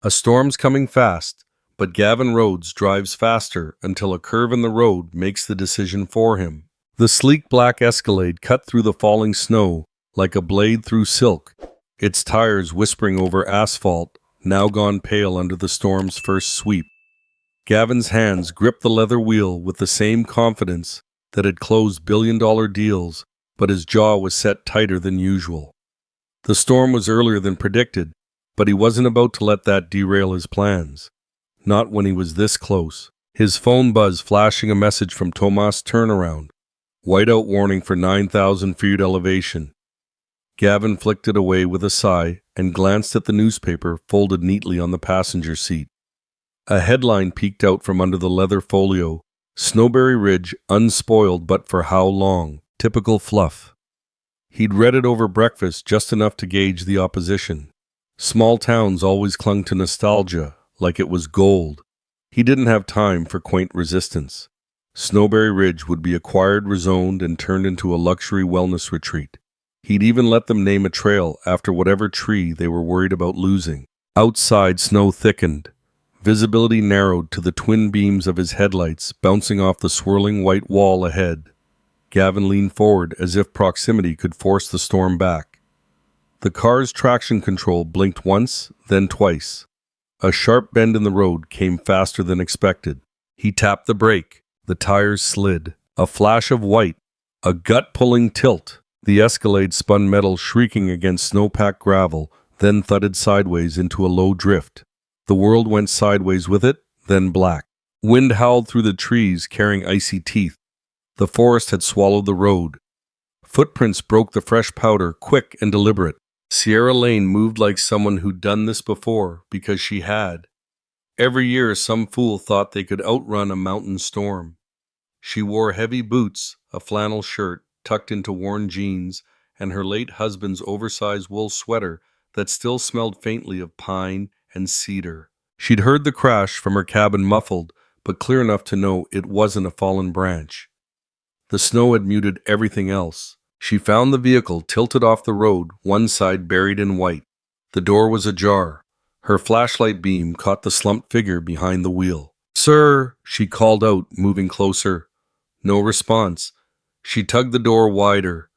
A storm's coming fast, but Gavin Rhodes drives faster until a curve in the road makes the decision for him. The sleek black Escalade cut through the falling snow like a blade through silk, its tires whispering over asphalt, now gone pale under the storm's first sweep. Gavin's hands gripped the leather wheel with the same confidence that had closed billion-dollar deals, but his jaw was set tighter than usual. The storm was earlier than predicted, but he wasn't about to let that derail his plans. Not when he was this close. His phone buzzed, flashing a message from Tomas Turnaround. Whiteout warning for 9,000 feet elevation. Gavin flicked it away with a sigh and glanced at the newspaper folded neatly on the passenger seat. A headline peeked out from under the leather folio. Snowberry Ridge unspoiled but for how long? Typical fluff. He'd read it over breakfast, just enough to gauge the opposition. Small towns always clung to nostalgia, like it was gold. He didn't have time for quaint resistance. Snowberry Ridge would be acquired, rezoned, and turned into a luxury wellness retreat. He'd even let them name a trail after whatever tree they were worried about losing. Outside, snow thickened. Visibility narrowed to the twin beams of his headlights bouncing off the swirling white wall ahead. Gavin leaned forward as if proximity could force the storm back. The car's traction control blinked once, then twice. A sharp bend in the road came faster than expected. He tapped the brake. The tires slid. A flash of white. A gut-pulling tilt. The Escalade spun metal, shrieking against snow-packed gravel, then thudded sideways into a low drift. The world went sideways with it, then black. Wind howled through the trees, carrying icy teeth. The forest had swallowed the road. Footprints broke the fresh powder, quick and deliberate. Sierra Lane moved like someone who'd done this before, because she had. Every year some fool thought they could outrun a mountain storm. She wore heavy boots, a flannel shirt tucked into worn jeans, and her late husband's oversized wool sweater that still smelled faintly of pine and cedar. She'd heard the crash from her cabin, muffled, but clear enough to know it wasn't a fallen branch. The snow had muted everything else. She found the vehicle tilted off the road, one side buried in white. The door was ajar. Her flashlight beam caught the slumped figure behind the wheel. "Sir," she called out, moving closer. No response. She tugged the door wider.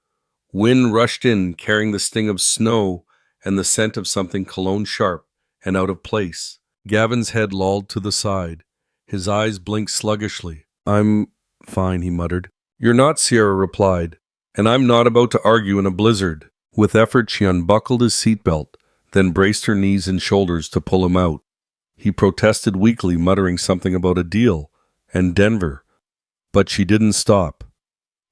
Wind rushed in, carrying the sting of snow and the scent of something cologne sharp and out of place. Gavin's head lolled to the side. His eyes blinked sluggishly. "I'm fine," he muttered. "You're not," Sierra replied. "And I'm not about to argue in a blizzard." With effort, she unbuckled his seatbelt, then braced her knees and shoulders to pull him out. He protested weakly, muttering something about a deal and Denver. But she didn't stop.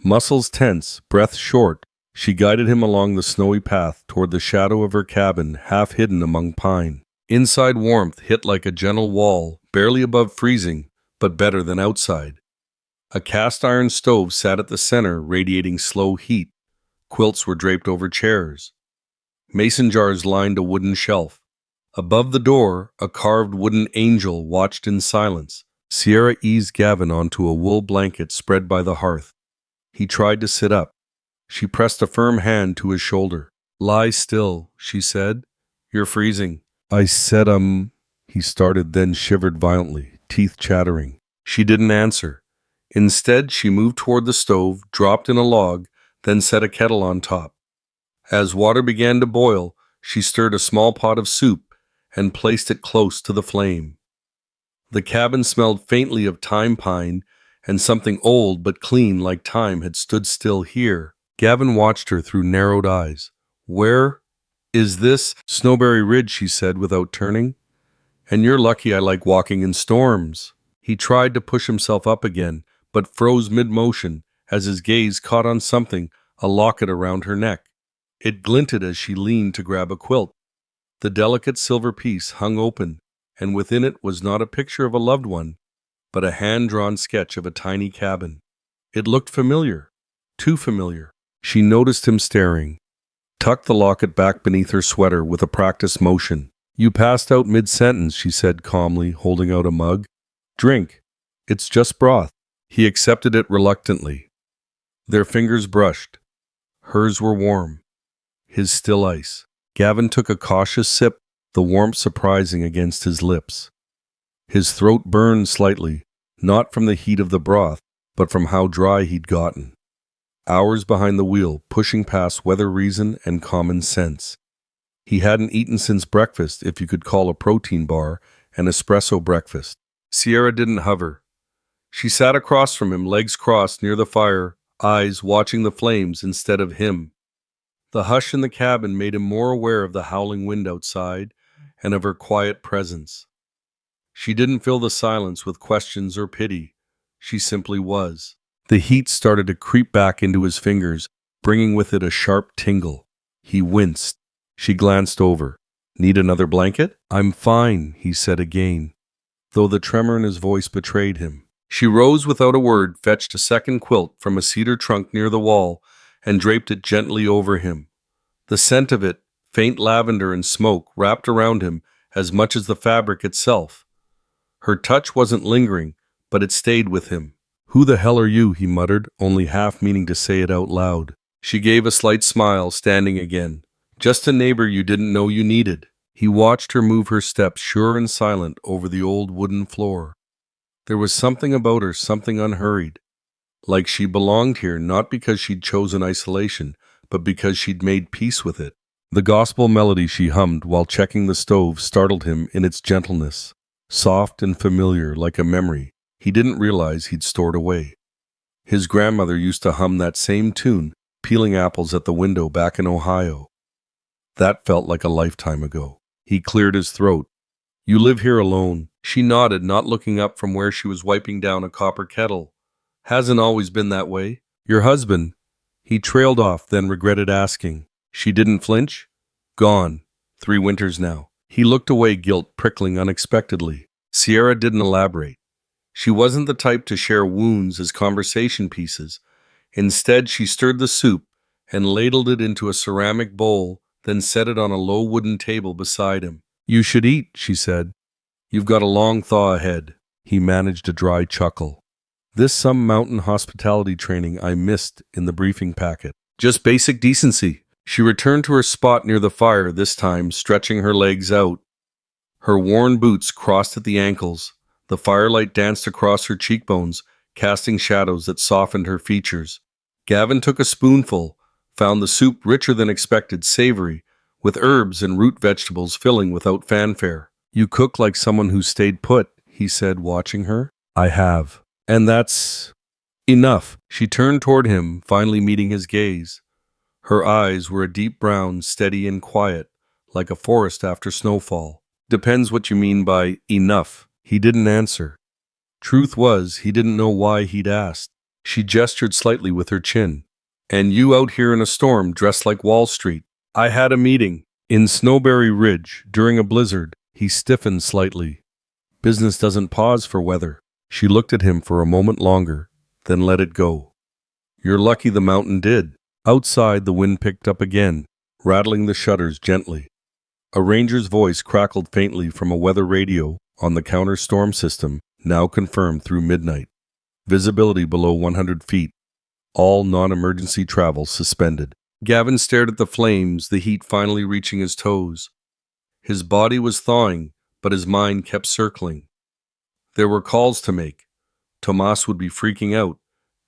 Muscles tense, breath short, she guided him along the snowy path toward the shadow of her cabin, half hidden among pine. Inside, warmth hit like a gentle wall, barely above freezing, but better than outside. A cast-iron stove sat at the center, radiating slow heat. Quilts were draped over chairs. Mason jars lined a wooden shelf. Above the door, a carved wooden angel watched in silence. Sierra eased Gavin onto a wool blanket spread by the hearth. He tried to sit up. She pressed a firm hand to his shoulder. "Lie still," she said. "You're freezing." "I said, He started, then shivered violently, teeth chattering. She didn't answer. Instead, she moved toward the stove, dropped in a log, then set a kettle on top. As water began to boil, she stirred a small pot of soup and placed it close to the flame. The cabin smelled faintly of thyme pine, and something old but clean like time had stood still here. Gavin watched her through narrowed eyes. "Where is this?" "Snowberry Ridge," she said without turning. "And you're lucky I like walking in storms." He tried to push himself up again, but froze mid-motion as his gaze caught on something, a locket around her neck. It glinted as she leaned to grab a quilt. The delicate silver piece hung open, and within it was not a picture of a loved one, but a hand-drawn sketch of a tiny cabin. It looked familiar, too familiar. She noticed him staring. Tucked the locket back beneath her sweater with a practiced motion. "You passed out mid-sentence," she said calmly, holding out a mug. "Drink. It's just broth." He accepted it reluctantly. Their fingers brushed. Hers were warm. His still ice. Gavin took a cautious sip, the warmth surprising against his lips. His throat burned slightly, not from the heat of the broth, but from how dry he'd gotten. Hours behind the wheel, pushing past weather reason and common sense. He hadn't eaten since breakfast, if you could call a protein bar an espresso breakfast. Sierra didn't hover. She sat across from him, legs crossed near the fire, eyes watching the flames instead of him. The hush in the cabin made him more aware of the howling wind outside and of her quiet presence. She didn't fill the silence with questions or pity. She simply was. The heat started to creep back into his fingers, bringing with it a sharp tingle. He winced. She glanced over. "Need another blanket?" "I'm fine," he said again, though the tremor in his voice betrayed him. She rose without a word, fetched a second quilt from a cedar trunk near the wall, and draped it gently over him. The scent of it, faint lavender and smoke, wrapped around him as much as the fabric itself. Her touch wasn't lingering, but it stayed with him. "Who the hell are you?" he muttered, only half meaning to say it out loud. She gave a slight smile, standing again. "Just a neighbor you didn't know you needed." He watched her move her steps, sure and silent, over the old wooden floor. There was something about her, something unhurried. Like she belonged here, not because she'd chosen isolation, but because she'd made peace with it. The gospel melody she hummed while checking the stove startled him in its gentleness. Soft and familiar, like a memory he didn't realize he'd stored away. His grandmother used to hum that same tune, peeling apples at the window back in Ohio. That felt like a lifetime ago. He cleared his throat. "You live here alone?" She nodded, not looking up from where she was wiping down a copper kettle. "Hasn't always been that way." "Your husband?" He trailed off, then regretted asking. She didn't flinch. "Gone. 3 winters now." He looked away, guilt prickling unexpectedly. Sierra didn't elaborate. She wasn't the type to share wounds as conversation pieces. Instead, she stirred the soup and ladled it into a ceramic bowl, then set it on a low wooden table beside him. "You should eat," she said. "You've got a long thaw ahead." He managed a dry chuckle. "This some mountain hospitality training I missed in the briefing packet. Just basic decency." She returned to her spot near the fire, this time stretching her legs out. Her worn boots crossed at the ankles. The firelight danced across her cheekbones, casting shadows that softened her features. Gavin took a spoonful, found the soup richer than expected, savory, with herbs and root vegetables filling without fanfare. "You cook like someone who stayed put," he said, watching her. "I have. And that's enough." She turned toward him, finally meeting his gaze. Her eyes were a deep brown, steady and quiet, like a forest after snowfall. "Depends what you mean by enough." He didn't answer. Truth was, he didn't know why he'd asked. She gestured slightly with her chin. "And you out here in a storm, dressed like Wall Street." "I had a meeting in Snowberry Ridge during a blizzard." He stiffened slightly. "Business doesn't pause for weather." She looked at him for a moment longer, then let it go. "You're lucky the mountain did." Outside, the wind picked up again, rattling the shutters gently. A ranger's voice crackled faintly from a weather radio on the counter storm system, now confirmed through midnight. Visibility below 100 feet. All non-emergency travel suspended. Gavin stared at the flames, the heat finally reaching his toes. His body was thawing, but his mind kept circling. There were calls to make. Tomas would be freaking out.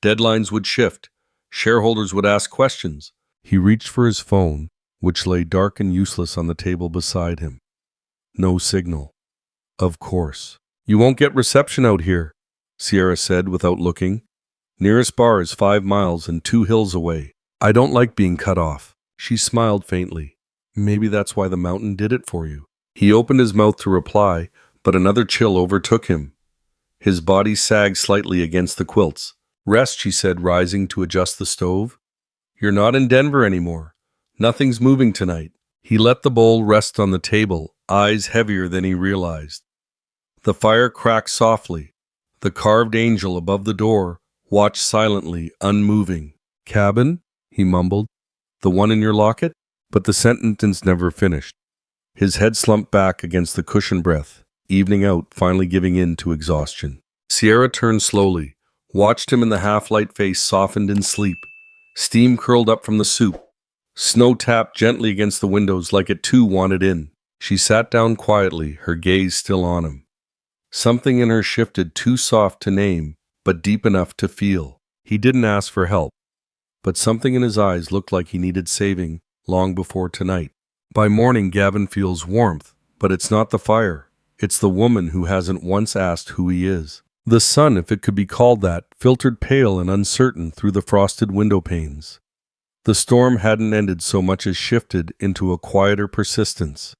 Deadlines would shift. Shareholders would ask questions. He reached for his phone, which lay dark and useless on the table beside him. No signal. Of course. "You won't get reception out here," Sierra said without looking. "Nearest bar is 5 miles and 2 hills away. I don't like being cut off." She smiled faintly. "Maybe that's why the mountain did it for you." He opened his mouth to reply, but another chill overtook him. His body sagged slightly against the quilts. "Rest," she said, rising to adjust the stove. "You're not in Denver anymore. Nothing's moving tonight." He let the bowl rest on the table, eyes heavier than he realized. The fire cracked softly. The carved angel above the door watched silently, unmoving. "Cabin?" he mumbled. "The one in your locket?" But the sentence never finished. His head slumped back against the cushion breath, evening out, finally giving in to exhaustion. Sierra turned slowly, watched him, in the half-light face softened in sleep. Steam curled up from the soup. Snow tapped gently against the windows like it too wanted in. She sat down quietly, her gaze still on him. Something in her shifted, too soft to name, but deep enough to feel. He didn't ask for help, but something in his eyes looked like he needed saving long before tonight. By morning, Gavin feels warmth, but it's not the fire. It's the woman who hasn't once asked who he is. The sun, if it could be called that, filtered pale and uncertain through the frosted window panes. The storm hadn't ended so much as shifted into a quieter persistence.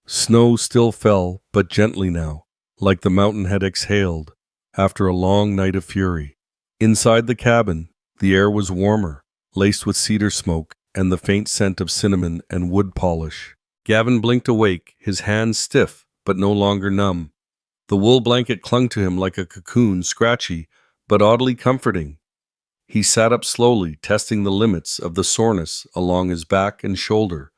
Snow still fell, but gently now, like the mountain had exhaled after a long night of fury. Inside the cabin, the air was warmer, laced with cedar smoke and the faint scent of cinnamon and wood polish. Gavin blinked awake, his hands stiff, but no longer numb. The wool blanket clung to him like a cocoon, scratchy, but oddly comforting. He sat up slowly, testing the limits of the soreness along his back and shoulder,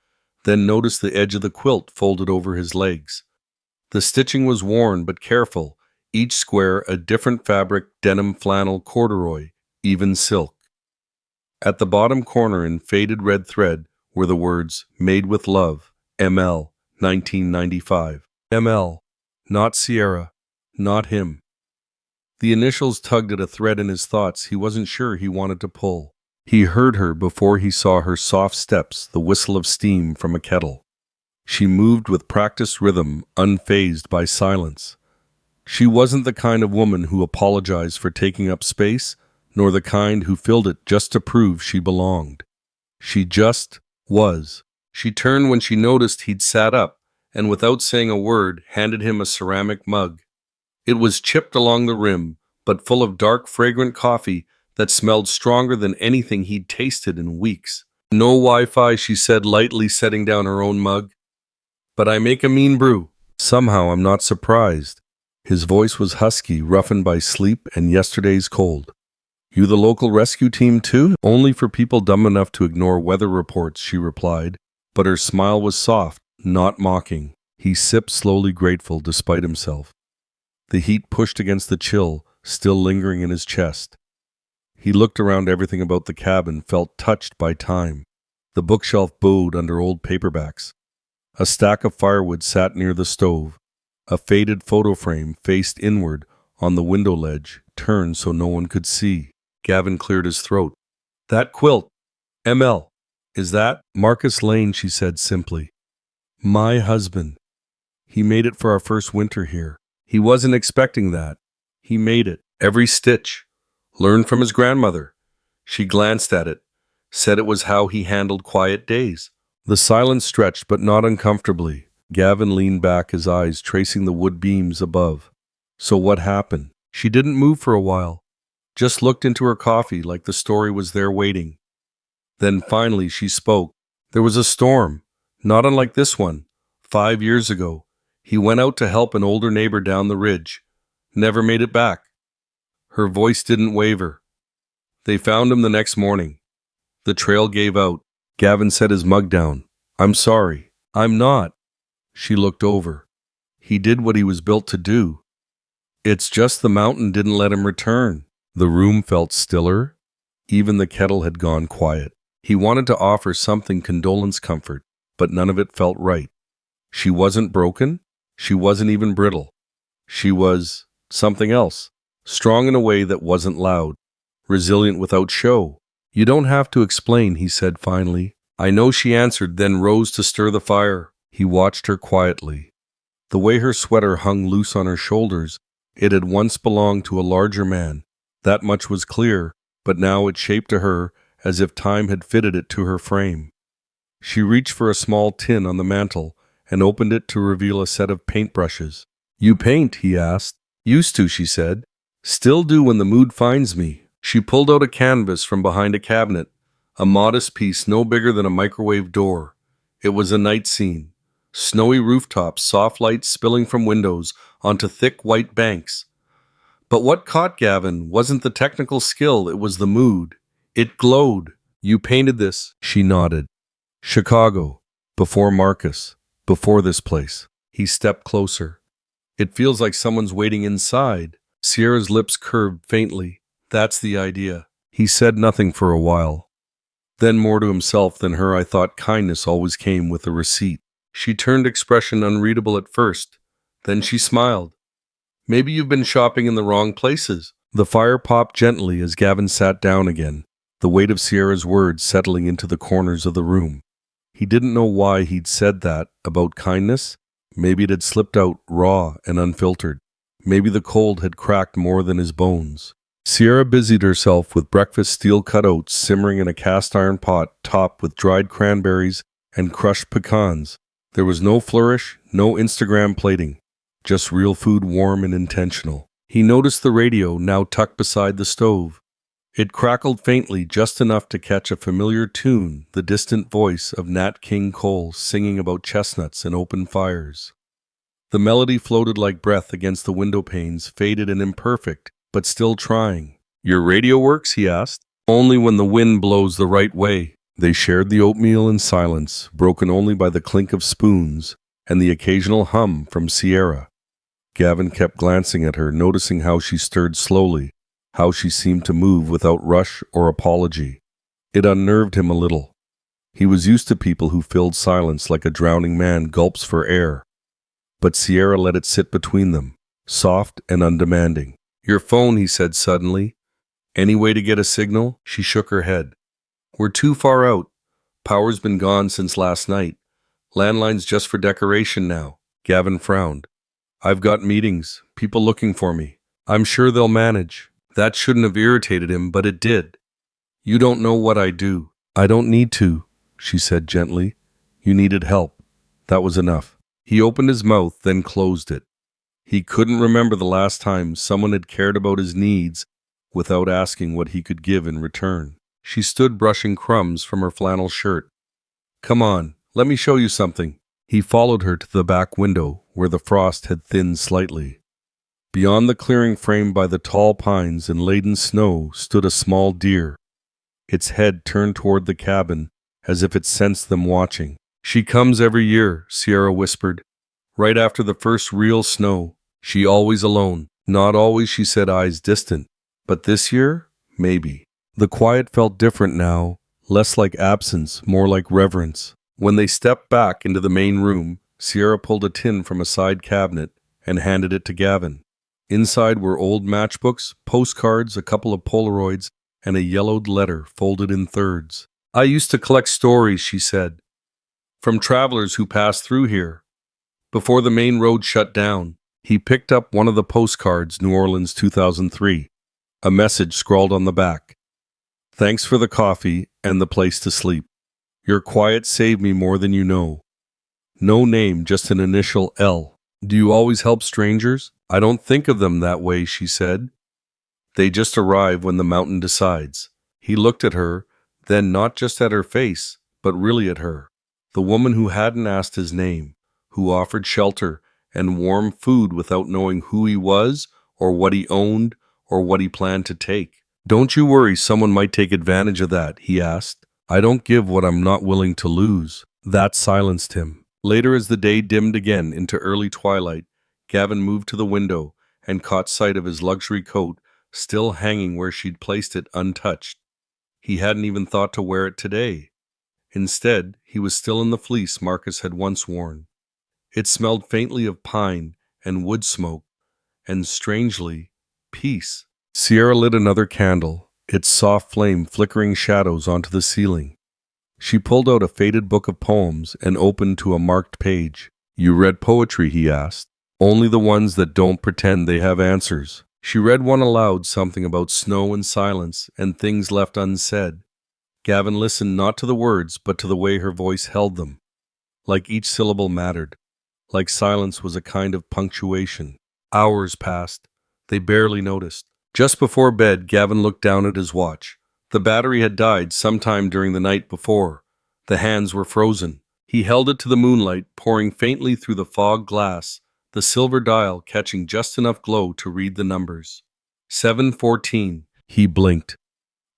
then noticed the edge of the quilt folded over his legs. The stitching was worn but careful, each square a different fabric, denim, flannel, corduroy, even silk. At the bottom corner in faded red thread were the words, "Made with Love, ML, 1995. ML, not Sierra, not him. The initials tugged at a thread in his thoughts he wasn't sure he wanted to pull. He heard her before he saw her soft steps, the whistle of steam from a kettle. She moved with practiced rhythm, unfazed by silence. She wasn't the kind of woman who apologized for taking up space, nor the kind who filled it just to prove she belonged. She just was. She turned when she noticed he'd sat up, and without saying a word, handed him a ceramic mug. It was chipped along the rim, but full of dark, fragrant coffee that smelled stronger than anything he'd tasted in weeks. "No Wi-Fi," she said lightly, setting down her own mug. "But I make a mean brew." Somehow I'm not surprised. His voice was husky, roughened by sleep and yesterday's cold. "You the local rescue team too?" "Only for people dumb enough to ignore weather reports," she replied, but her smile was soft, not mocking. He sipped slowly, grateful despite himself. The heat pushed against the chill, still lingering in his chest. He looked around. Everything about the cabin felt touched by time. The bookshelf bowed under old paperbacks. A stack of firewood sat near the stove. A faded photo frame faced inward on the window ledge, turned so no one could see. Gavin cleared his throat. "That quilt, ML, is that?" "Marcus Lane," she said simply. "My husband. He made it for our first winter here. He wasn't expecting that. He made it. Every stitch. Learned from his grandmother." She glanced at it, said it was how he handled quiet days. The silence stretched, but not uncomfortably. Gavin leaned back, his eyes tracing the wood beams above. "So what happened?" She didn't move for a while, just looked into her coffee like the story was there waiting. Then finally she spoke. "There was a storm, not unlike this one, 5 years ago. He went out to help an older neighbor down the ridge. Never made it back." Her voice didn't waver. "They found him the next morning. The trail gave out." Gavin set his mug down. "I'm sorry." "I'm not." She looked over. "He did what he was built to do. It's just the mountain didn't let him return." The room felt stiller. Even the kettle had gone quiet. He wanted to offer something condolence comfort, but none of it felt right. She wasn't broken. She wasn't even brittle. She was something else, strong in a way that wasn't loud, resilient without show. "You don't have to explain," he said finally. "I know," she answered, then rose to stir the fire. He watched her quietly. The way her sweater hung loose on her shoulders, it had once belonged to a larger man. That much was clear, but now it shaped to her as if time had fitted it to her frame. She reached for a small tin on the mantel and opened it to reveal a set of paintbrushes. "You paint?" he asked. "Used to," she said. "Still do when the mood finds me." She pulled out a canvas from behind a cabinet, a modest piece no bigger than a microwave door. It was a night scene. Snowy rooftops, soft light spilling from windows onto thick white banks. But what caught Gavin wasn't the technical skill, it was the mood. It glowed. "You painted this?" She nodded. "Chicago. Before Marcus. Before this place." He stepped closer. "It feels like someone's waiting inside." Sierra's lips curved faintly. "That's the idea." He said nothing for a while. Then, more to himself than her, "I thought kindness always came with a receipt." She turned expression unreadable at first. Then she smiled. Maybe you've been shopping in the wrong places. The fire popped gently as Gavin sat down again, the weight of Sierra's words settling into the corners of the room. He didn't know why he'd said that about kindness. Maybe it had slipped out raw and unfiltered. Maybe the cold had cracked more than his bones. Sierra busied herself with breakfast steel-cut oats simmering in a cast-iron pot topped with dried cranberries and crushed pecans. There was no flourish, no Instagram plating, just real food, warm and intentional. He noticed the radio now tucked beside the stove. It crackled faintly, just enough to catch a familiar tune, the distant voice of Nat King Cole singing about chestnuts and open fires. The melody floated like breath against the window panes, faded and imperfect, but still trying. "Your radio works?" he asked. "Only when the wind blows the right way." They shared the oatmeal in silence, broken only by the clink of spoons and the occasional hum from Sierra. Gavin kept glancing at her, noticing how she stirred slowly, how she seemed to move without rush or apology. It unnerved him a little. He was used to people who filled silence like a drowning man gulps for air. But Sierra let it sit between them, soft and undemanding. "Your phone," he said suddenly. "Any way to get a signal?" She shook her head. "We're too far out. Power's been gone since last night. Landline's just for decoration now." Gavin frowned. "I've got meetings, people looking for me. I'm sure they'll manage." That shouldn't have irritated him, but it did. "You don't know what I do." "I don't need to," she said gently. "You needed help. That was enough." He opened his mouth, then closed it. He couldn't remember the last time someone had cared about his needs without asking what he could give in return. She stood brushing crumbs from her flannel shirt. "Come on, let me show you something." He followed her to the back window, where the frost had thinned slightly. Beyond the clearing framed by the tall pines and laden snow stood a small deer, its head turned toward the cabin as if it sensed them watching. "She comes every year," Sierra whispered. "Right after the first real snow. She always alone." "Not always," she said, eyes distant. "But this year, maybe." The quiet felt different now, less like absence, more like reverence. When they stepped back into the main room, Sierra pulled a tin from a side cabinet and handed it to Gavin. Inside were old matchbooks, postcards, a couple of Polaroids, and a yellowed letter folded in thirds. "I used to collect stories," she said, "from travelers who passed through here. Before the main road shut down." He picked up one of the postcards, New Orleans 2003. A message scrawled on the back. "Thanks for the coffee and the place to sleep. Your quiet saved me more than you know." No name, just an initial L. "Do you always help strangers?" "I don't think of them that way," she said. "They just arrive when the mountain decides." He looked at her, then not just at her face, but really at her. The woman who hadn't asked his name, who offered shelter and warm food without knowing who he was, or what he owned, or what he planned to take. "Don't you worry, someone might take advantage of that," he asked. "I don't give what I'm not willing to lose." That silenced him. Later, as the day dimmed again into early twilight, Gavin moved to the window and caught sight of his luxury coat, still hanging where she'd placed it untouched. He hadn't even thought to wear it today. Instead, he was still in the fleece Marcus had once worn. It smelled faintly of pine and wood smoke, and strangely, peace. Sierra lit another candle, its soft flame flickering shadows onto the ceiling. She pulled out a faded book of poems and opened to a marked page. "You read poetry?" he asked. "Only the ones that don't pretend they have answers." She read one aloud, something about snow and silence and things left unsaid. Gavin listened not to the words, but to the way her voice held them. Like each syllable mattered. Like silence was a kind of punctuation. Hours passed. They barely noticed. Just before bed, Gavin looked down at his watch. The battery had died sometime during the night before. The hands were frozen. He held it to the moonlight, pouring faintly through the fog glass, the silver dial catching just enough glow to read the numbers. 7:14. He blinked.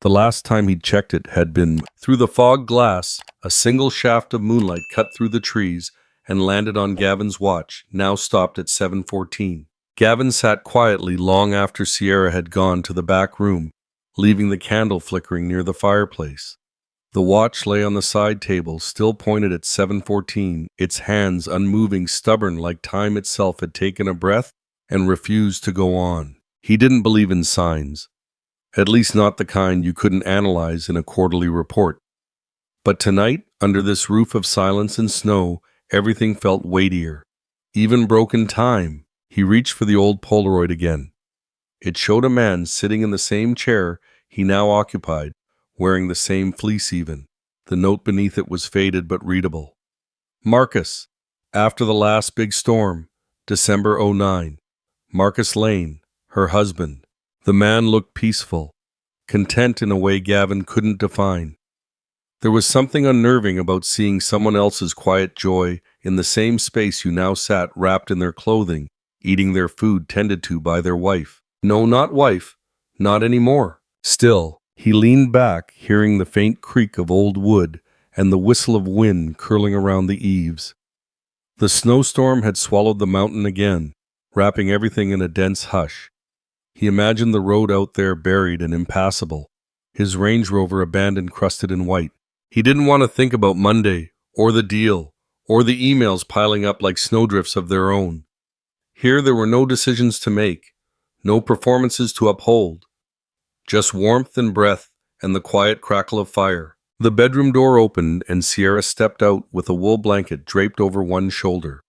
The last time he'd checked it had been through the fog glass. A single shaft of moonlight cut through the trees and landed on Gavin's watch, now stopped at 7:14. Gavin sat quietly long after Sierra had gone to the back room, leaving the candle flickering near the fireplace. The watch lay on the side table, still pointed at 7:14, its hands unmoving, stubborn like time itself had taken a breath and refused to go on. He didn't believe in signs, at least not the kind you couldn't analyze in a quarterly report. But tonight, under this roof of silence and snow, everything felt weightier. Even broken time. He reached for the old Polaroid again. It showed a man sitting in the same chair he now occupied, wearing the same fleece even. The note beneath it was faded but readable. Marcus, after the last big storm, December '09. Marcus Lane, her husband. The man looked peaceful, content in a way Gavin couldn't define. There was something unnerving about seeing someone else's quiet joy in the same space you now sat wrapped in their clothing, eating their food tended to by their wife. No, not wife, not anymore. Still, he leaned back, hearing the faint creak of old wood and the whistle of wind curling around the eaves. The snowstorm had swallowed the mountain again, wrapping everything in a dense hush. He imagined the road out there buried and impassable, his Range Rover abandoned, crusted in white. He didn't want to think about Monday, or the deal, or the emails piling up like snowdrifts of their own. Here there were no decisions to make, no performances to uphold, just warmth and breath and the quiet crackle of fire. The bedroom door opened and Sierra stepped out with a wool blanket draped over one shoulder.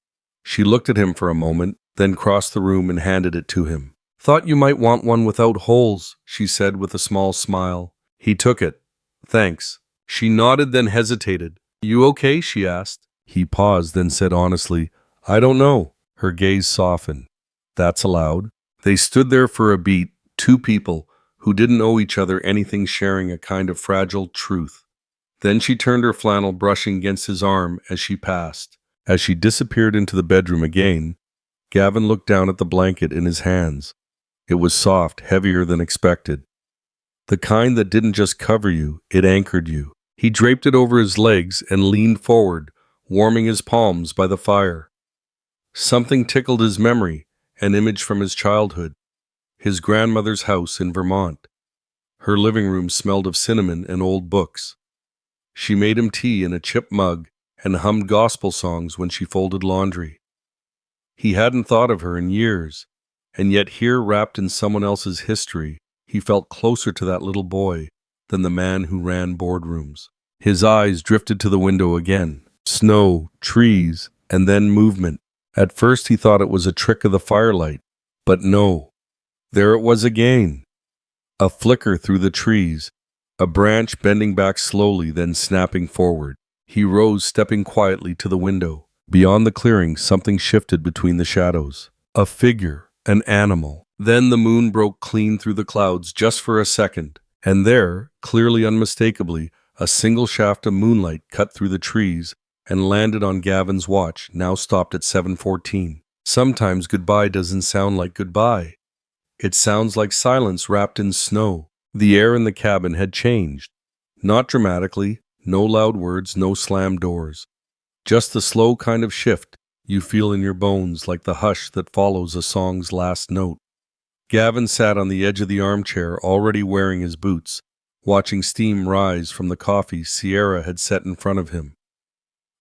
She looked at him for a moment, then crossed the room and handed it to him. "Thought you might want one without holes," she said with a small smile. He took it. "Thanks." She nodded, then hesitated. "You okay?" she asked. He paused, then said honestly, "I don't know." Her gaze softened. "That's allowed." They stood there for a beat, two people who didn't owe each other anything, sharing a kind of fragile truth. Then she turned her flannel, brushing against his arm as she passed. As she disappeared into the bedroom again, Gavin looked down at the blanket in his hands. It was soft, heavier than expected. The kind that didn't just cover you, it anchored you. He draped it over his legs and leaned forward, warming his palms by the fire. Something tickled his memory, an image from his childhood. His grandmother's house in Vermont. Her living room smelled of cinnamon and old books. She made him tea in a chip mug and hummed gospel songs when she folded laundry. He hadn't thought of her in years, and yet here, wrapped in someone else's history, he felt closer to that little boy than the man who ran boardrooms. His eyes drifted to the window again. Snow, trees, and then movement. At first he thought it was a trick of the firelight, but no. There it was again. A flicker through the trees, a branch bending back slowly, then snapping forward. He rose, stepping quietly to the window. Beyond the clearing, something shifted between the shadows. A figure, an animal. Then the moon broke clean through the clouds just for a second, and there, clearly unmistakably, a single shaft of moonlight cut through the trees and landed on Gavin's watch, now stopped at 7:14. Sometimes goodbye doesn't sound like goodbye. It sounds like silence wrapped in snow. The air in the cabin had changed. Not dramatically, no loud words, no slammed doors. Just the slow kind of shift you feel in your bones, like the hush that follows a song's last note. Gavin sat on the edge of the armchair, already wearing his boots, watching steam rise from the coffee Sierra had set in front of him.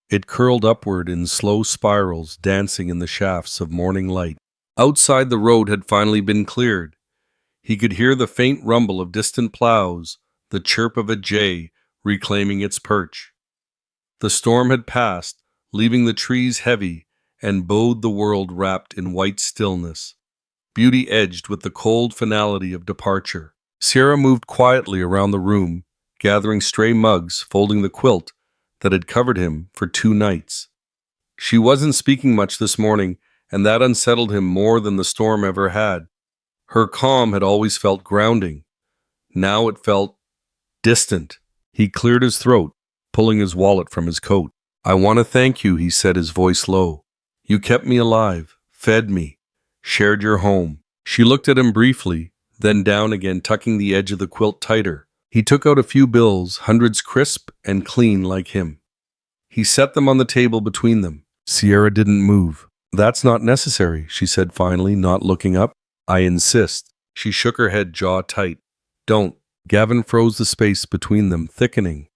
It curled upward in slow spirals, dancing in the shafts of morning light. Outside, the road had finally been cleared. He could hear the faint rumble of distant plows, the chirp of a jay reclaiming its perch. The storm had passed, leaving the trees heavy, and bowed the world wrapped in white stillness, beauty edged with the cold finality of departure. Sierra moved quietly around the room, gathering stray mugs, folding the quilt that had covered him for 2 nights. She wasn't speaking much this morning, and that unsettled him more than the storm ever had. Her calm had always felt grounding. Now it felt distant. He cleared his throat, pulling his wallet from his coat. "I want to thank you," he said, his voice low. "You kept me alive, fed me, shared your home." She looked at him briefly, then down again, tucking the edge of the quilt tighter. He took out a few bills, hundreds crisp and clean like him. He set them on the table between them. Sierra didn't move. "That's not necessary," she said finally, not looking up. "I insist." She shook her head, jaw tight. "Don't." Gavin froze the space between them, thickening.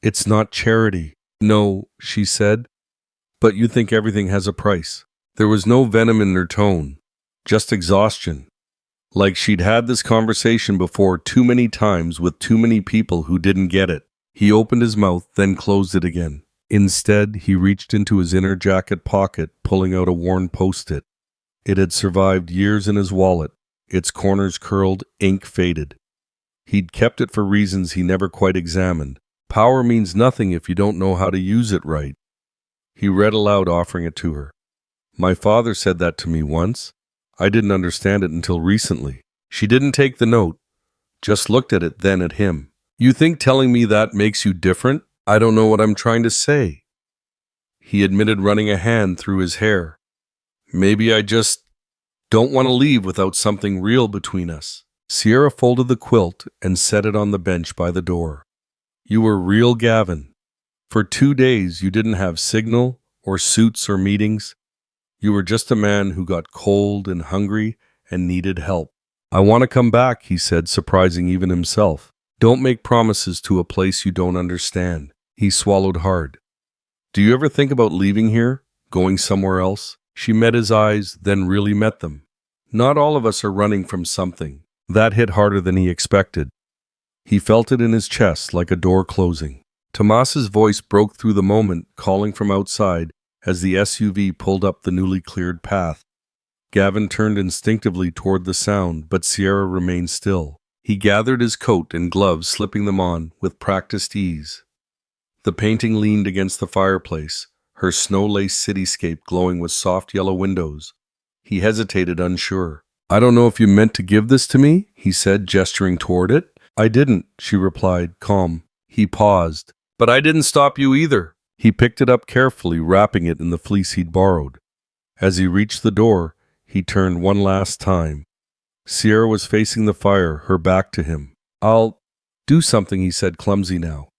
It's not charity. No, she said, but you think everything has a price. There was no venom in her tone, just exhaustion. Like she'd had this conversation before too many times with too many people who didn't get it. He opened his mouth, then closed it again. Instead, he reached into his inner jacket pocket, pulling out a worn post-it. It had survived years in his wallet, its corners curled, ink faded. He'd kept it for reasons he never quite examined. Power means nothing if you don't know how to use it right. He read aloud, offering it to her. My father said that to me once. I didn't understand it until recently. She didn't take the note, just looked at it, then at him. You think telling me that makes you different? I don't know what I'm trying to say. He admitted, running a hand through his hair. Maybe I just don't want to leave without something real between us. Sierra folded the quilt and set it on the bench by the door. You were real, Gavin. For 2 days you didn't have signal or suits or meetings. You were just a man who got cold and hungry and needed help. I want to come back, he said, surprising even himself. Don't make promises to a place you don't understand. He swallowed hard. Do you ever think about leaving here, going somewhere else? She met his eyes, then really met them. Not all of us are running from something. That hit harder than he expected. He felt it in his chest like a door closing. Tomas's voice broke through the moment, calling from outside as the SUV pulled up the newly cleared path. Gavin turned instinctively toward the sound, but Sierra remained still. He gathered his coat and gloves, slipping them on with practiced ease. The painting leaned against the fireplace, her snow-laced cityscape glowing with soft yellow windows. He hesitated, unsure. I don't know if you meant to give this to me, he said, gesturing toward it. I didn't, she replied, calm. He paused. But I didn't stop you either. He picked it up carefully, wrapping it in the fleece he'd borrowed. As he reached the door, he turned one last time. Sierra was facing the fire, her back to him. I'll do something, he said, clumsy now.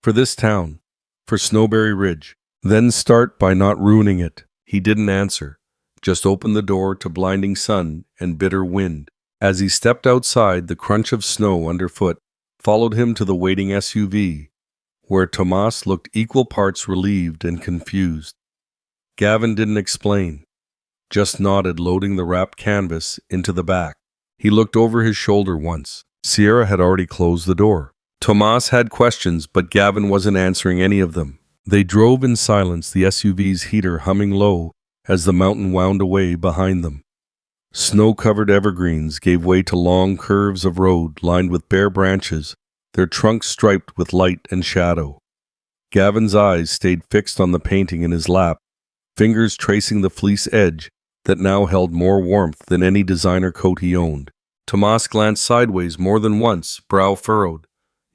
For this town, for Snowberry Ridge. Then start by not ruining it. He didn't answer, just opened the door to blinding sun and bitter wind. As he stepped outside, the crunch of snow underfoot followed him to the waiting SUV, where Tomas looked equal parts relieved and confused. Gavin didn't explain, just nodded, loading the wrapped canvas into the back. He looked over his shoulder once. Sierra had already closed the door. Tomas had questions, but Gavin wasn't answering any of them. They drove in silence, the SUV's heater humming low as the mountain wound away behind them. Snow-covered evergreens gave way to long curves of road lined with bare branches, their trunks striped with light and shadow. Gavin's eyes stayed fixed on the painting in his lap, fingers tracing the fleece edge that now held more warmth than any designer coat he owned. Tomas glanced sideways more than once, brow furrowed.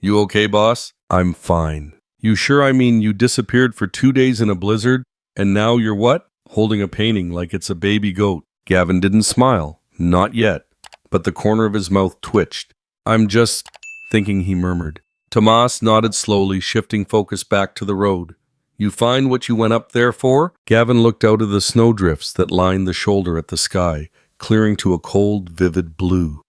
You okay, boss? I'm fine. You sure? I mean, you disappeared for 2 days in a blizzard, and now you're what? Holding a painting like it's a baby goat. Gavin didn't smile. Not yet. But the corner of his mouth twitched. I'm just thinking, he murmured. Tomas nodded slowly, shifting focus back to the road. You find what you went up there for? Gavin looked out of the snowdrifts that lined the shoulder at the sky, clearing to a cold, vivid blue.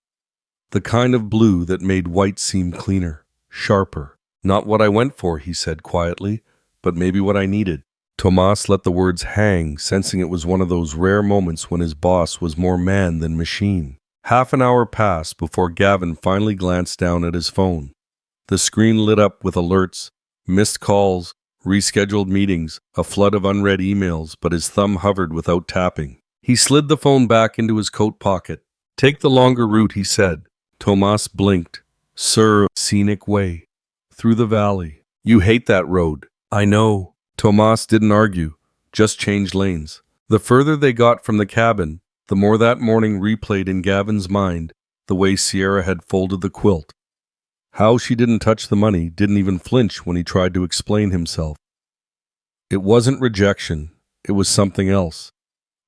The kind of blue that made white seem cleaner, sharper. Not what I went for, he said quietly, but maybe what I needed. Tomas let the words hang, sensing it was one of those rare moments when his boss was more man than machine. Half an hour passed before Gavin finally glanced down at his phone. The screen lit up with alerts, missed calls, rescheduled meetings, a flood of unread emails, but his thumb hovered without tapping. He slid the phone back into his coat pocket. Take the longer route, he said. Tomas blinked. Sir, scenic way. Through the valley. You hate that road. I know. Tomas didn't argue, just changed lanes. The further they got from the cabin, the more that morning replayed in Gavin's mind the way Sierra had folded the quilt. How she didn't touch the money, didn't even flinch when he tried to explain himself. It wasn't rejection, it was something else.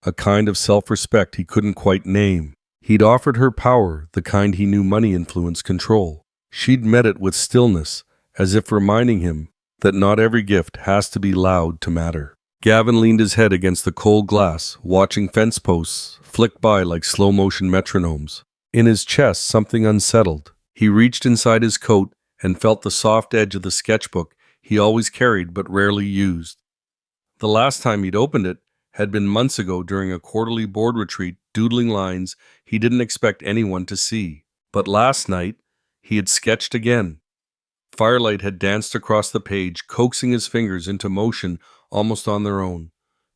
A kind of self-respect he couldn't quite name. He'd offered her power, the kind he knew money influenced control. She'd met it with stillness, as if reminding him that not every gift has to be loud to matter. Gavin leaned his head against the cold glass, watching fence posts flick by like slow-motion metronomes. In his chest, something unsettled. He reached inside his coat and felt the soft edge of the sketchbook he always carried but rarely used. The last time he'd opened it had been months ago during a quarterly board retreat, doodling lines he didn't expect anyone to see. But last night, he had sketched again. Firelight had danced across the page, coaxing his fingers into motion almost on their own.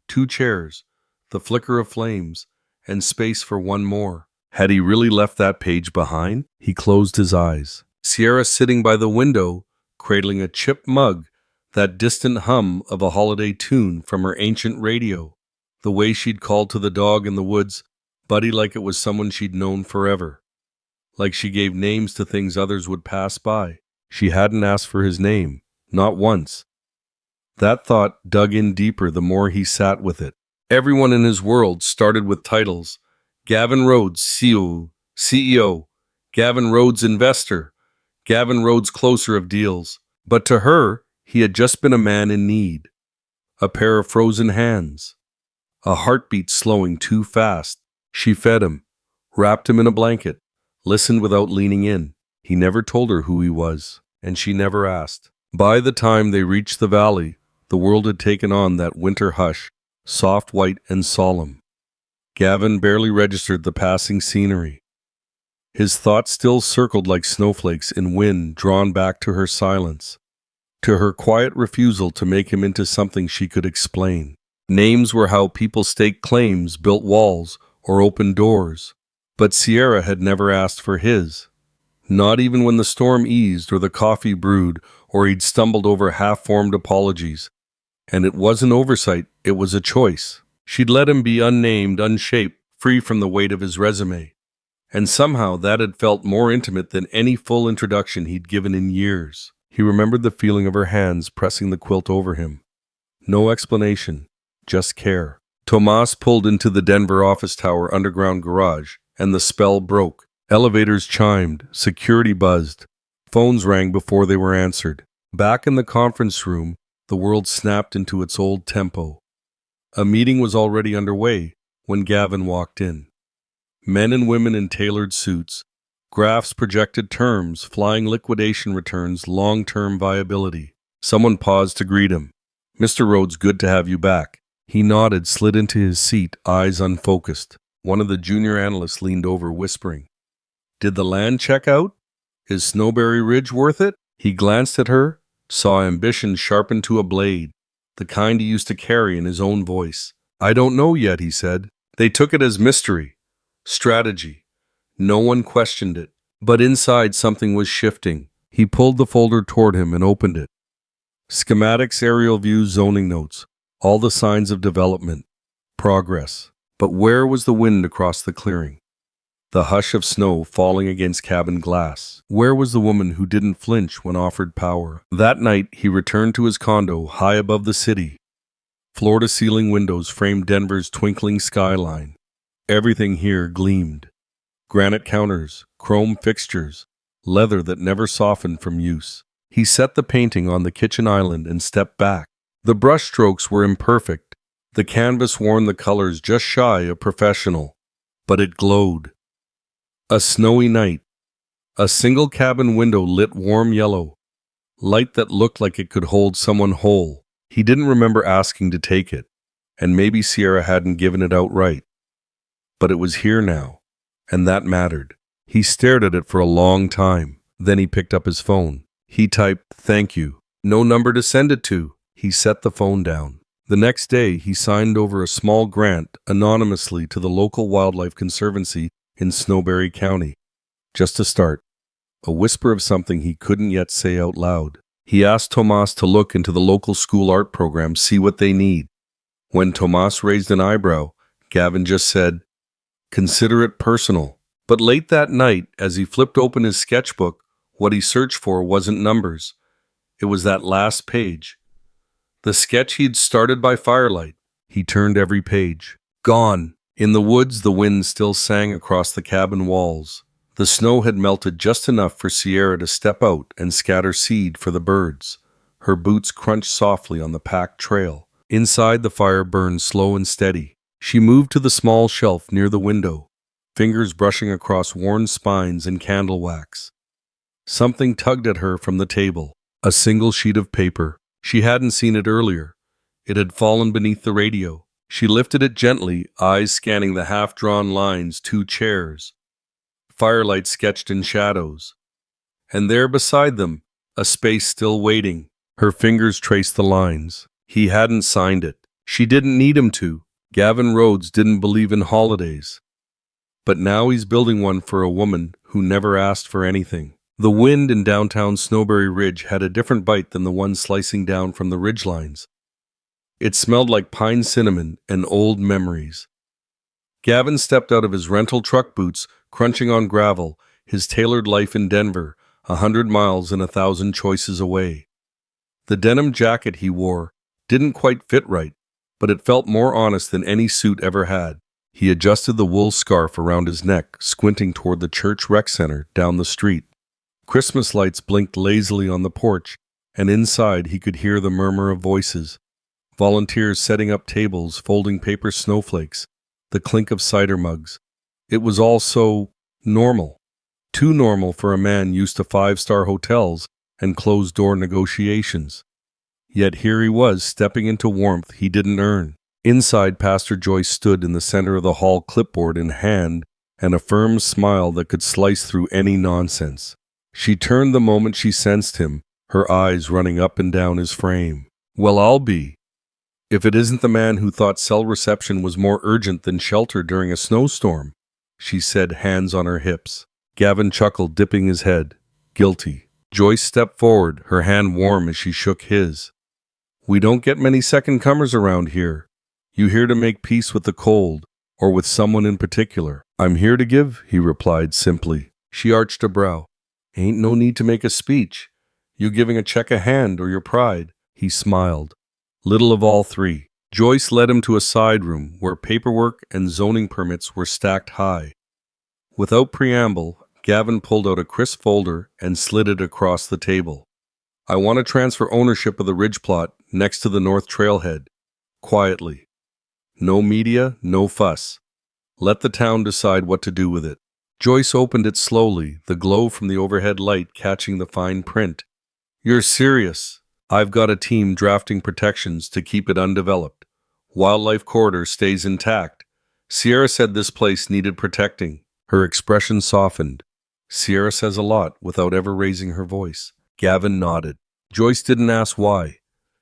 2 chairs, the flicker of flames, and space for one more. Had he really left that page behind? He closed his eyes. Sierra sitting by the window, cradling a chipped mug, that distant hum of a holiday tune from her ancient radio. The way she'd called to the dog in the woods, Buddy, like it was someone she'd known forever. Like she gave names to things others would pass by. She hadn't asked for his name, not once. That thought dug in deeper the more he sat with it. Everyone in his world started with titles. Gavin Rhodes, CEO, Gavin Rhodes, investor, Gavin Rhodes, closer of deals. But to her, he had just been a man in need. A pair of frozen hands. A heartbeat slowing too fast. She fed him, wrapped him in a blanket, listened without leaning in. He never told her who he was, and she never asked. By the time they reached the valley, the world had taken on that winter hush, soft, white, and solemn. Gavin barely registered the passing scenery. His thoughts still circled like snowflakes in wind drawn back to her silence, to her quiet refusal to make him into something she could explain. Names were how people staked claims, built walls, or opened doors. But Sierra had never asked for his. Not even when the storm eased or the coffee brewed or he'd stumbled over half-formed apologies. And it wasn't oversight, it was a choice. She'd let him be unnamed, unshaped, free from the weight of his resume. And somehow that had felt more intimate than any full introduction he'd given in years. He remembered the feeling of her hands pressing the quilt over him. No explanation, just care. Tomas pulled into the Denver office tower underground garage, and the spell broke. Elevators chimed, security buzzed, phones rang before they were answered. Back in the conference room, the world snapped into its old tempo. A meeting was already underway when Gavin walked in. Men and women in tailored suits, graphs projected terms, flying liquidation returns, long-term viability. Someone paused to greet him. "Mr. Rhodes, good to have you back." He nodded, slid into his seat, eyes unfocused. One of the junior analysts leaned over, whispering, "Did the land check out? Is Snowberry Ridge worth it?" He glanced at her, saw ambition sharpened to a blade, the kind he used to carry in his own voice. "I don't know yet," he said. They took it as mystery, strategy. No one questioned it. But inside something was shifting. He pulled the folder toward him and opened it. Schematics, aerial views, zoning notes, all the signs of development, progress. But where was the wind across the clearing? The hush of snow falling against cabin glass. Where was the woman who didn't flinch when offered power? That night, he returned to his condo high above the city. Floor-to-ceiling windows framed Denver's twinkling skyline. Everything here gleamed. Granite counters, chrome fixtures, leather that never softened from use. He set the painting on the kitchen island and stepped back. The brushstrokes were imperfect. The canvas worn the colors just shy of professional. But it glowed. A snowy night. A single cabin window lit warm yellow. Light that looked like it could hold someone whole. He didn't remember asking to take it. And maybe Sierra hadn't given it outright. But it was here now. And that mattered. He stared at it for a long time. Then he picked up his phone. He typed, "Thank you." No number to send it to. He set the phone down. The next day, he signed over a small grant anonymously to the local wildlife conservancy in Snowberry County. Just to start. A whisper of something he couldn't yet say out loud. He asked Tomas to look into the local school art program, see what they need. When Tomas raised an eyebrow, Gavin just said, "Consider it personal." But late that night, as he flipped open his sketchbook, what he searched for wasn't numbers. It was that last page. The sketch he'd started by firelight. He turned every page. Gone. In the woods, the wind still sang across the cabin walls. The snow had melted just enough for Sierra to step out and scatter seed for the birds. Her boots crunched softly on the packed trail. Inside, the fire burned slow and steady. She moved to the small shelf near the window, fingers brushing across worn spines and candle wax. Something tugged at her from the table. A single sheet of paper. She hadn't seen it earlier. It had fallen beneath the radio. She lifted it gently, eyes scanning the half-drawn lines, 2 chairs. Firelight sketched in shadows. And there beside them, a space still waiting. Her fingers traced the lines. He hadn't signed it. She didn't need him to. Gavin Rhodes didn't believe in holidays. But now he's building one for a woman who never asked for anything. The wind in downtown Snowberry Ridge had a different bite than the one slicing down from the ridgelines. It smelled like pine cinnamon and old memories. Gavin stepped out of his rental truck boots, crunching on gravel, his tailored life in Denver, 100 miles and 1,000 choices away. The denim jacket he wore didn't quite fit right, but it felt more honest than any suit ever had. He adjusted the wool scarf around his neck, squinting toward the church rec center down the street. Christmas lights blinked lazily on the porch, and inside he could hear the murmur of voices. Volunteers setting up tables, folding paper snowflakes, the clink of cider mugs. It was all so normal. Too normal for a man used to 5-star hotels and closed-door negotiations. Yet here he was, stepping into warmth he didn't earn. Inside, Pastor Joyce stood in the center of the hall, clipboard in hand, and a firm smile that could slice through any nonsense. She turned the moment she sensed him, her eyes running up and down his frame. Well, I'll be. If it isn't the man who thought cell reception was more urgent than shelter during a snowstorm, she said, hands on her hips. Gavin chuckled, dipping his head. Guilty. Joyce stepped forward, her hand warm as she shook his. We don't get many second-comers around here. You here to make peace with the cold, or with someone in particular? I'm here to give, he replied simply. She arched a brow. Ain't no need to make a speech. You giving a check a hand or your pride? He smiled. Little of all three. Joyce led him to a side room where paperwork and zoning permits were stacked high. Without preamble, Gavin pulled out a crisp folder and slid it across the table. I want to transfer ownership of the ridge plot next to the North Trailhead. Quietly. No media, no fuss. Let the town decide what to do with it. Joyce opened it slowly, the glow from the overhead light catching the fine print. You're serious. I've got a team drafting protections to keep it undeveloped. Wildlife corridor stays intact. Sierra said this place needed protecting. Her expression softened. Sierra says a lot without ever raising her voice. Gavin nodded. Joyce didn't ask why.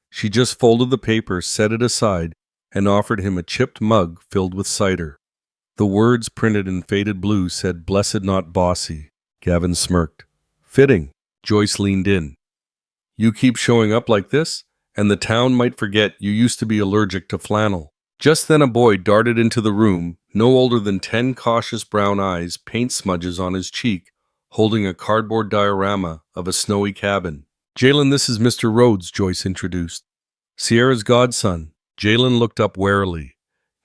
She just folded the paper, set it aside, and offered him a chipped mug filled with cider. The words printed in faded blue said, "Blessed not bossy." Gavin smirked. Fitting. Joyce leaned in. You keep showing up like this, and the town might forget you used to be allergic to flannel. Just then a boy darted into the room, no older than 10 cautious brown eyes, paint smudges on his cheek, holding a cardboard diorama of a snowy cabin. Jalen, this is Mr. Rhodes, Joyce introduced. Sierra's godson. Jalen looked up warily.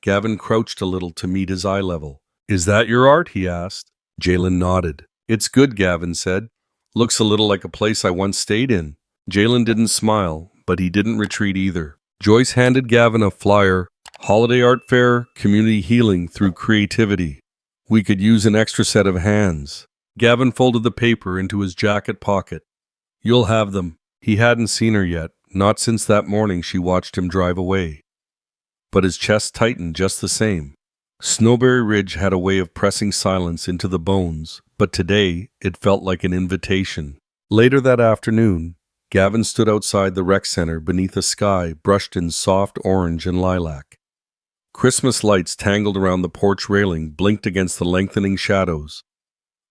Gavin crouched a little to meet his eye level. Is that your art? He asked. Jalen nodded. It's good, Gavin said. Looks a little like a place I once stayed in. Jalen didn't smile, but he didn't retreat either. Joyce handed Gavin a flyer. Holiday art fair, community healing through creativity. We could use an extra set of hands. Gavin folded the paper into his jacket pocket. You'll have them. He hadn't seen her yet, not since that morning she watched him drive away. But his chest tightened just the same. Snowberry Ridge had a way of pressing silence into the bones, but today it felt like an invitation. Later that afternoon, Gavin stood outside the rec center beneath a sky brushed in soft orange and lilac. Christmas lights tangled around the porch railing blinked against the lengthening shadows.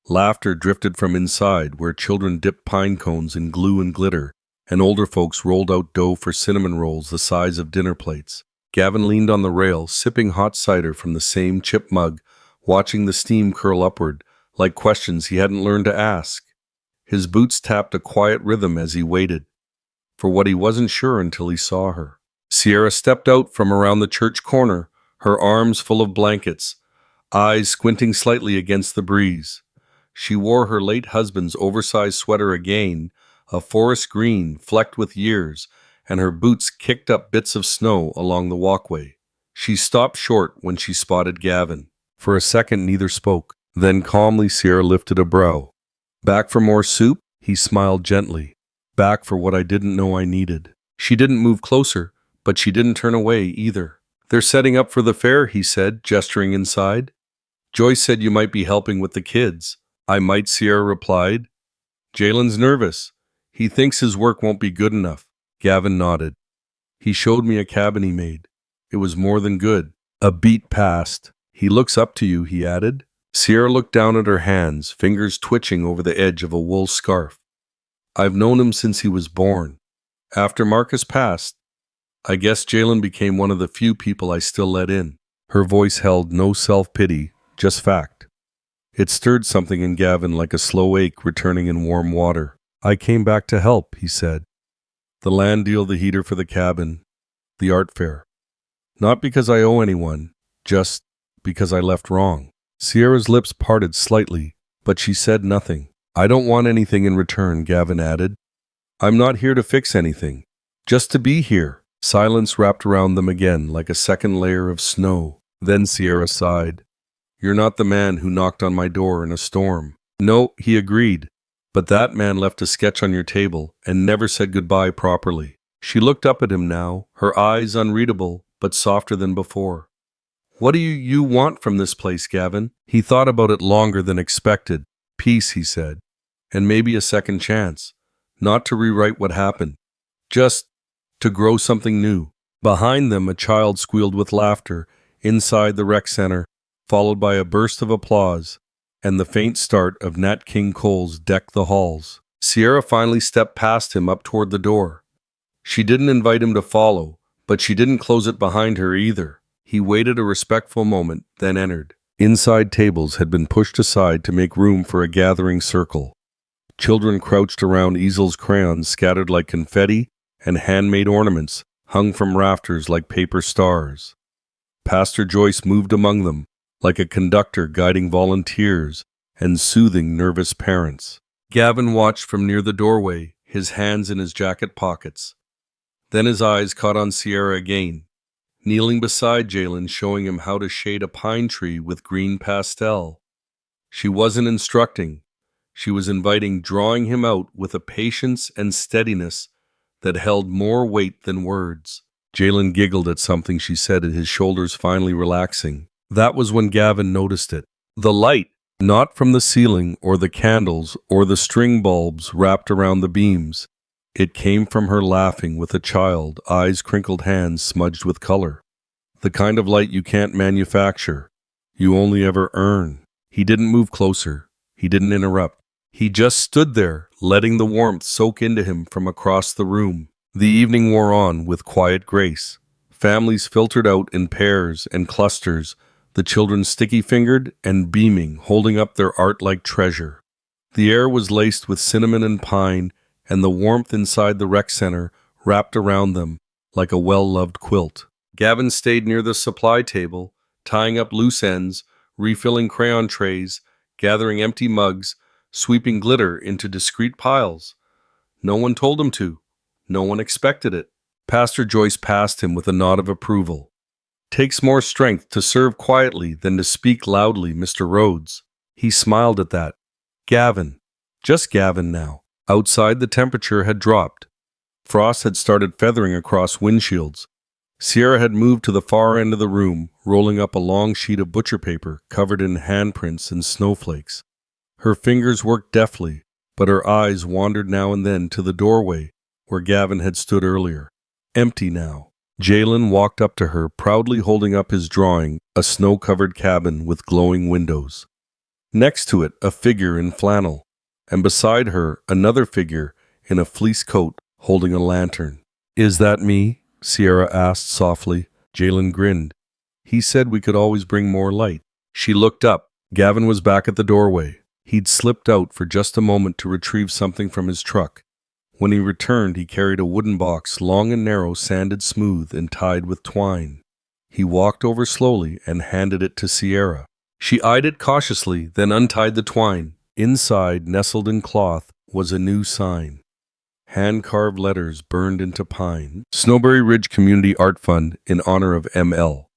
Laughter drifted from inside where children dipped pine cones in glue and glitter, and older folks rolled out dough for cinnamon rolls the size of dinner plates. Gavin leaned on the rail, sipping hot cider from the same chip mug, watching the steam curl upward, like questions he hadn't learned to ask. His boots tapped a quiet rhythm as he waited, for what he wasn't sure until he saw her. Sierra stepped out from around the church corner, her arms full of blankets, eyes squinting slightly against the breeze. She wore her late husband's oversized sweater again, a forest green flecked with years, and her boots kicked up bits of snow along the walkway. She stopped short when she spotted Gavin. For a second neither spoke. Then calmly Sierra lifted a brow. Back for more soup? He smiled gently. back for what I didn't know I needed. She didn't move closer, but she didn't turn away either. They're setting up for the fair, he said, gesturing inside. Joyce said you might be helping with the kids. I might, Sierra replied. Jalen's nervous. He thinks his work won't be good enough. Gavin nodded. He showed me a cabin he made. It was more than good. A beat passed. He looks up to you, he added. Sierra looked down at her hands, fingers twitching over the edge of a wool scarf. I've known him since he was born. After Marcus passed, I guess Jalen became one of the few people I still let in. Her voice held no self-pity, just fact. It stirred something in Gavin like a slow ache returning in warm water. I came back to help, he said. The land deal, the heater for the cabin, the art fair. Not because I owe anyone, just because I left wrong. Sierra's lips parted slightly, but she said nothing. I don't want anything in return, Gavin added. I'm not here to fix anything, just to be here. Silence wrapped around them again like a second layer of snow. Then Sierra sighed. You're not the man who knocked on my door in a storm. No, he agreed. But that man left a sketch on your table and never said goodbye properly. She looked up at him now, her eyes unreadable, but softer than before. What do you want from this place, Gavin? He thought about it longer than expected. Peace, he said. And maybe a second chance. Not to rewrite what happened. Just to grow something new. Behind them, a child squealed with laughter inside the rec center, followed by a burst of applause and the faint start of Nat King Cole's Deck the Halls. Sierra finally stepped past him up toward the door. She didn't invite him to follow, but she didn't close it behind her either. He waited a respectful moment, then entered. Inside tables had been pushed aside to make room for a gathering circle. Children crouched around easels, crayons scattered like confetti, and handmade ornaments hung from rafters like paper stars. Pastor Joyce moved among them, like a conductor guiding volunteers and soothing nervous parents. Gavin watched from near the doorway, his hands in his jacket pockets. Then his eyes caught on Sierra again, kneeling beside Jalen, showing him how to shade a pine tree with green pastel. She wasn't instructing. She was inviting, drawing him out with a patience and steadiness that held more weight than words. Jalen giggled at something she said, his shoulders finally relaxing. That was when Gavin noticed it. The light, not from the ceiling or the candles or the string bulbs wrapped around the beams. It came from her laughing with a child, eyes crinkled, hands smudged with color. The kind of light you can't manufacture. You only ever earn. He didn't move closer. He didn't interrupt. He just stood there, letting the warmth soak into him from across the room. The evening wore on with quiet grace. Families filtered out in pairs and clusters, the children sticky-fingered and beaming, holding up their art-like treasure. The air was laced with cinnamon and pine, and the warmth inside the rec center wrapped around them like a well-loved quilt. Gavin stayed near the supply table, tying up loose ends, refilling crayon trays, gathering empty mugs, sweeping glitter into discreet piles. No one told him to. No one expected it. Pastor Joyce passed him with a nod of approval. Takes more strength to serve quietly than to speak loudly, Mr. Rhodes. He smiled at that. Gavin. Just Gavin now. Outside, the temperature had dropped. Frost had started feathering across windshields. Sierra had moved to the far end of the room, rolling up a long sheet of butcher paper covered in handprints and snowflakes. Her fingers worked deftly, but her eyes wandered now and then to the doorway where Gavin had stood earlier. Empty now. Jalen walked up to her, proudly holding up his drawing, a snow-covered cabin with glowing windows. Next to it, a figure in flannel, and beside her, another figure in a fleece coat holding a lantern. Is that me? Sierra asked softly. Jalen grinned. He said we could always bring more light. She looked up. Gavin was back at the doorway. He'd slipped out for just a moment to retrieve something from his truck. When he returned, he carried a wooden box, long and narrow, sanded smooth, and tied with twine. He walked over slowly and handed it to Sierra. She eyed it cautiously, then untied the twine. Inside, nestled in cloth, was a new sign. Hand-carved letters burned into pine. Snowberry Ridge Community Art Fund in honor of M.L.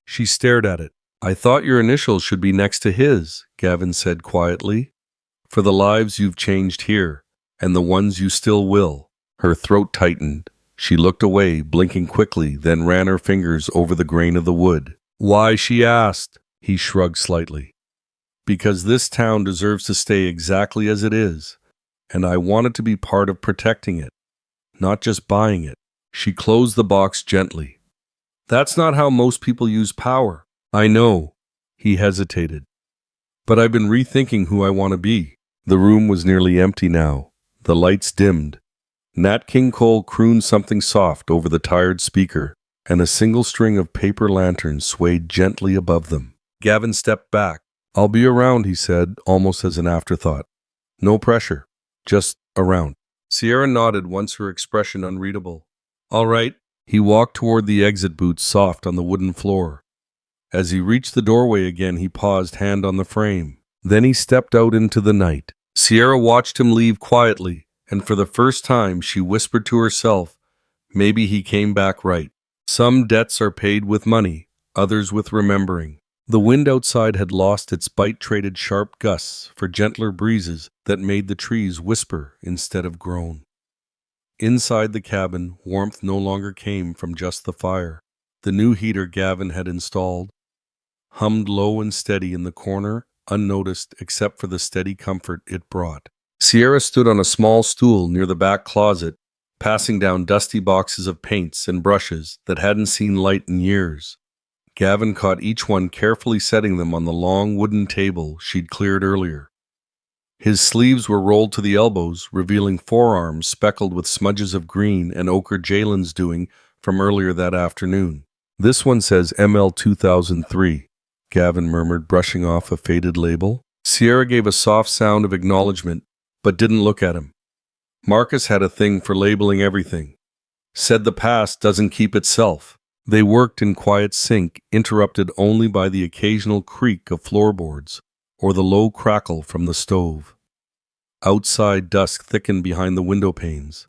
She stared at it. I thought your initials should be next to his, Gavin said quietly. For the lives you've changed here, and the ones you still will. Her throat tightened. She looked away, blinking quickly, then ran her fingers over the grain of the wood. Why, she asked. He shrugged slightly. Because this town deserves to stay exactly as it is, and I wanted to be part of protecting it, not just buying it. She closed the box gently. That's not how most people use power. I know. He hesitated. But I've been rethinking who I want to be. The room was nearly empty now. The lights dimmed. Nat King Cole crooned something soft over the tired speaker, and a single string of paper lanterns swayed gently above them. Gavin stepped back. I'll be around, he said, almost as an afterthought. No pressure. Just around. Sierra nodded, once her expression unreadable. All right. He walked toward the exit boots, soft on the wooden floor. As he reached the doorway again, he paused, hand on the frame. Then he stepped out into the night. Sierra watched him leave quietly, and for the first time she whispered to herself, maybe he came back right. Some debts are paid with money, others with remembering. The wind outside had lost its bite, traded sharp gusts for gentler breezes that made the trees whisper instead of groan. Inside the cabin, warmth no longer came from just the fire. The new heater Gavin had installed hummed low and steady in the corner, unnoticed except for the steady comfort it brought. Sierra stood on a small stool near the back closet, passing down dusty boxes of paints and brushes that hadn't seen light in years. Gavin caught each one, carefully setting them on the long wooden table she'd cleared earlier. His sleeves were rolled to the elbows, revealing forearms speckled with smudges of green and ochre Jalen's doing from earlier that afternoon. This one says ML 2003, Gavin murmured, brushing off a faded label. Sierra gave a soft sound of acknowledgement, but didn't look at him. Marcus had a thing for labeling everything. Said the past doesn't keep itself. They worked in quiet sync, interrupted only by the occasional creak of floorboards or the low crackle from the stove. Outside, dusk thickened behind the window panes.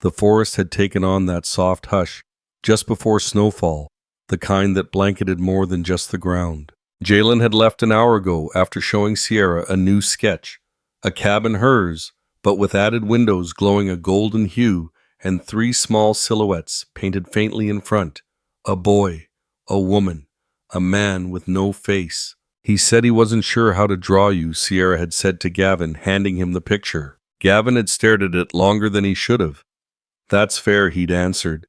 The forest had taken on that soft hush just before snowfall, the kind that blanketed more than just the ground. Jalen had left an hour ago after showing Sierra a new sketch, a cabin hers, but with added windows glowing a golden hue and 3 small silhouettes painted faintly in front. A boy, a woman, a man with no face. He said he wasn't sure how to draw you, Sierra had said to Gavin, handing him the picture. Gavin had stared at it longer than he should have. That's fair, he'd answered.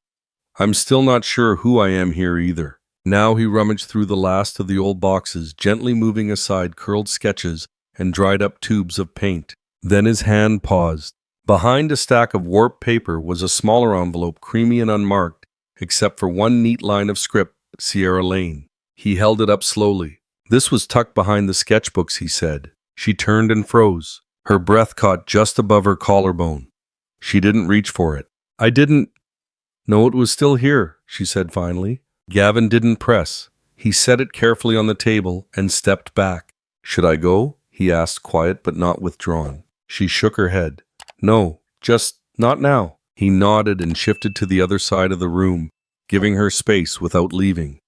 I'm still not sure who I am here either. Now he rummaged through the last of the old boxes, gently moving aside curled sketches and dried up tubes of paint. Then his hand paused. Behind a stack of warped paper was a smaller envelope, creamy and unmarked, except for one neat line of script, Sierra Lane. He held it up slowly. This was tucked behind the sketchbooks, he said. She turned and froze. Her breath caught just above her collarbone. She didn't reach for it. I didn't. No, it was still here, she said finally. Gavin didn't press. He set it carefully on the table and stepped back. Should I go? He asked, quiet but not withdrawn. She shook her head. No, just not now. He nodded and shifted to the other side of the room, giving her space without leaving.